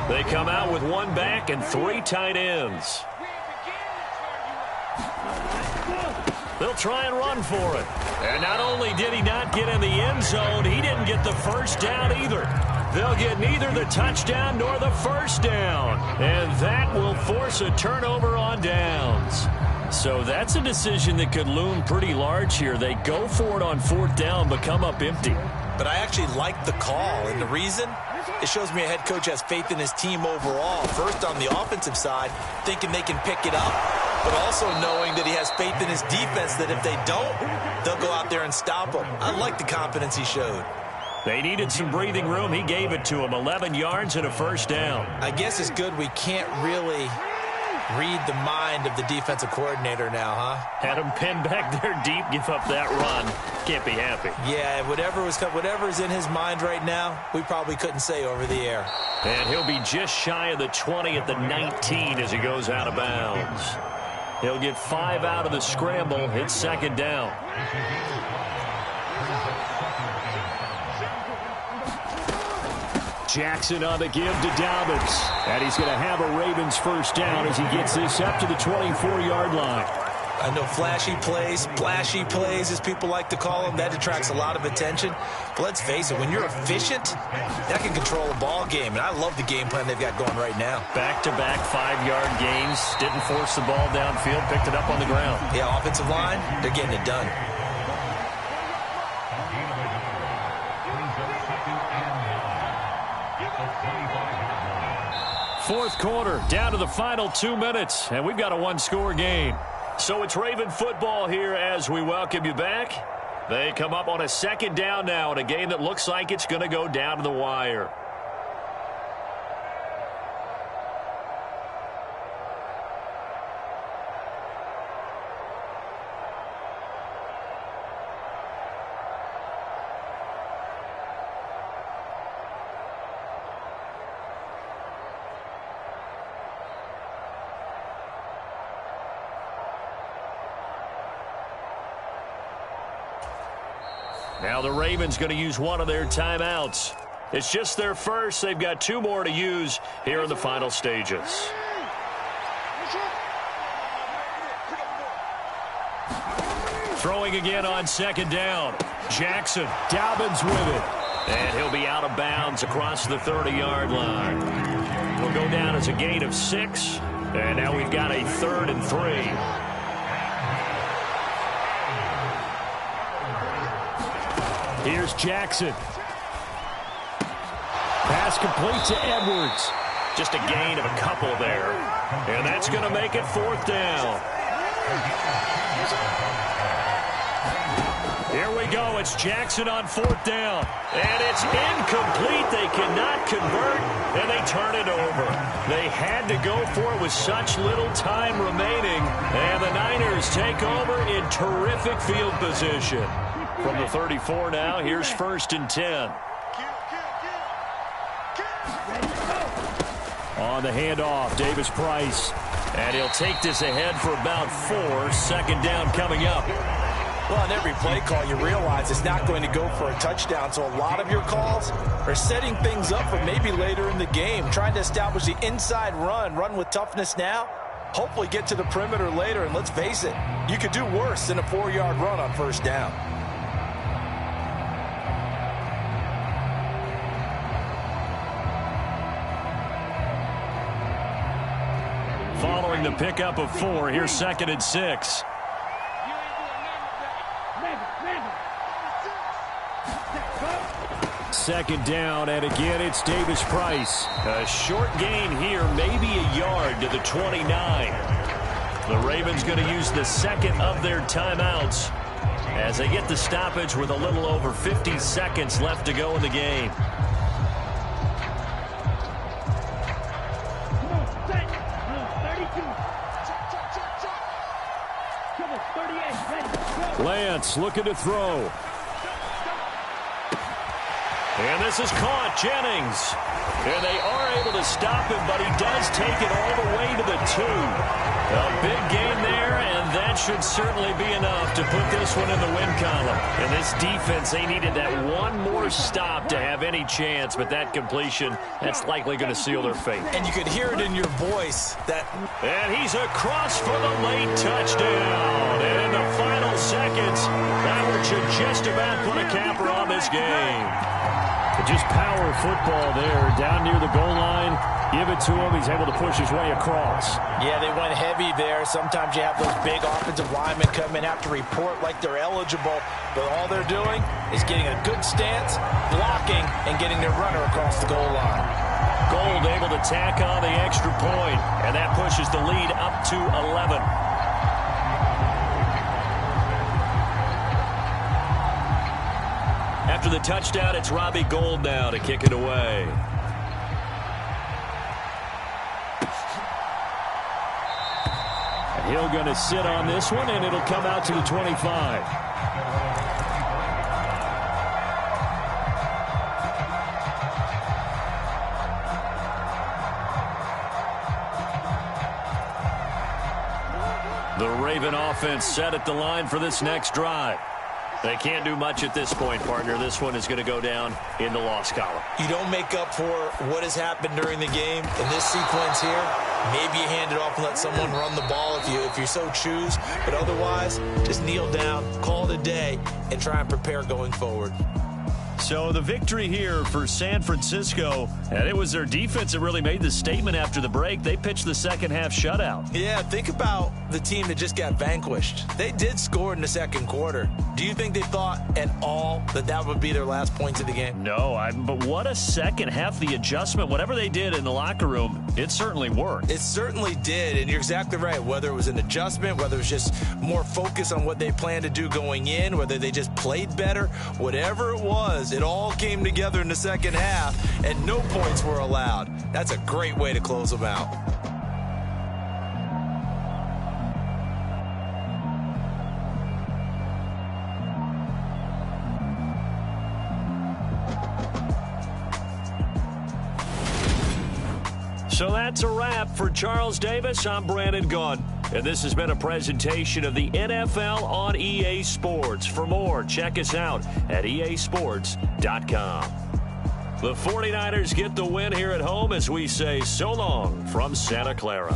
They come out with 1 back and 3 tight ends. They'll try and run for it. And not only did he not get in the end zone, he didn't get the first down either. They'll get neither the touchdown nor the first down. And that will force a turnover on downs. So that's a decision that could loom pretty large here. They go for it on 4th down, but come up empty. But I actually like the call, and the reason? It shows me a head coach has faith in his team overall. First, on the offensive side, thinking they can pick it up, but also knowing that he has faith in his defense that if they don't, they'll go out there and stop them. I like the confidence he showed. They needed some breathing room. He gave it to them. 11 yards and a first down. I guess it's good we can't really read the mind of the defensive coordinator now, huh? Had him pinned back there deep, give up that run. Can't be happy. Yeah, whatever's in his mind right now, we probably couldn't say over the air. And he'll be just shy of the 20 at the 19 as he goes out of bounds. He'll get 5 out of the scramble. It's 2nd down. Jackson on the give to Dobbins. And he's going to have a Ravens first down as he gets this up to the 24-yard line. I know flashy plays, splashy plays, as people like to call them, that attracts a lot of attention. But let's face it, when you're efficient, that can control a ball game. And I love the game plan they've got going right now. Back-to-back 5-yard gains. Didn't force the ball downfield, picked it up on the ground. Yeah, offensive line, they're getting it done. Fourth quarter, down to the final 2 minutes, and we've got a 1-score game. So it's Raven football here as we welcome you back. They come up on a 2nd down now in a game that looks like it's going to go down to the wire. Now the Ravens going to use one of their timeouts. It's just their first. They've got 2 more to use here in the final stages. Throwing again on 2nd down. Jackson, Dobbins with it. And he'll be out of bounds across the 30-yard line. We'll go down as a gain of 6. And now we've got a 3rd and 3. Here's Jackson. Pass complete to Edwards. Just a gain of a couple there. And that's going to make it 4th down. Here we go. It's Jackson on 4th down. And it's incomplete. They cannot convert, and they turn it over. They had to go for it with such little time remaining. And the Niners take over in terrific field position. From the 34 now, here's 1st and 10. On the handoff, Davis Price. And he'll take this ahead for about 4. 2nd down coming up. Well, on every play call, you realize it's not going to go for a touchdown. So a lot of your calls are setting things up for maybe later in the game, trying to establish the inside run with toughness now, hopefully get to the perimeter later. And let's face it, you could do worse than a 4-yard run on 1st down. Following the pickup of 4, here's 2nd and 6. Second down, and again it's Davis Price. A short gain here, maybe a yard to the 29. The Ravens going to use the 2nd of their timeouts as they get the stoppage with a little over 50 seconds left to go in the game. Come on, set. 32. Come on, 38. Ready, go. Lance looking to throw. And this is caught. Jennings. And they are able to stop him, but he does take it all the way to the 2. A big gain there, and that should certainly be enough to put this one in the win column. And this defense, they needed that one more stop to have any chance, but that completion, that's likely going to seal their fate. And you could hear it in your voice. And he's across for the late touchdown. And in the final seconds, that one should just about put a capper on this game. Just power football there, down near the goal line. Give it to him. He's able to push his way across. Yeah, they went heavy there. Sometimes you have those big offensive linemen come in, have to report like they're eligible, but all they're doing is getting a good stance, blocking, and getting their runner across the goal line. Gold able to tack on the extra point, and that pushes the lead up to 11. After the touchdown, it's Robbie Gould now to kick it away. And Hill going to sit on this one, and it'll come out to the 25. The Raven offense set at the line for this next drive. They can't do much at this point, partner. This one is going to go down in the loss column. You don't make up for what has happened during the game. In this sequence here, maybe you hand it off and let someone run the ball if you so choose. But otherwise, just kneel down, call it a day, and try and prepare going forward. So the victory here for San Francisco, and it was their defense that really made the statement after the break. They pitched the second half shutout. Yeah, think about the team that just got vanquished. They did score in the second quarter. Do you think they thought at all that that would be their last points of the game? No, but what a second half. The adjustment, whatever they did in the locker room, it certainly worked. It certainly did, and you're exactly right. Whether it was an adjustment, whether it was just more focus on what they planned to do going in, whether they just played better, whatever it was, it all came together in the second half, and no points were allowed. That's a great way to close them out. So that's a wrap for Charles Davis. I'm Brandon Gunn, and this has been a presentation of the NFL on EA Sports. For more, check us out at easports.com. The 49ers get the win here at home as we say so long from Santa Clara.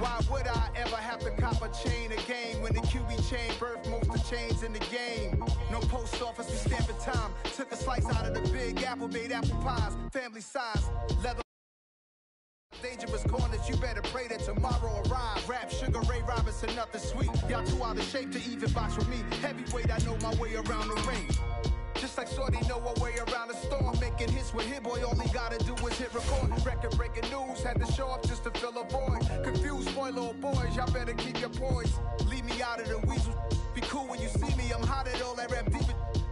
Why would I ever have to cop a chain again when the QB chain birthed most of the chains in the game? No post office, we stamping time. Took a slice out of the big apple, made apple pies, family size, leather. Dangerous corners, you better pray that tomorrow arrive. Rap, Sugar Ray Robinson, nothing sweet. Y'all too out of shape to even box with me. Heavyweight, I know my way around the ring. Just like Shorty know a way around the storm. Making hits with Hit Boy, all he gotta do is hit record. record-breaking news. Had to show up just to fill a void. Confused, spoiled little boys, y'all better keep your poise. Leave me out of the weasel. Be cool when you see me, I'm hot at all that rap deep.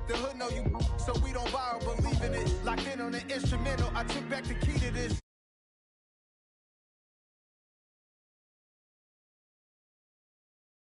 The hood know you, so we don't borrow, believe in it. Locked in on the instrumental, I took back the key to this.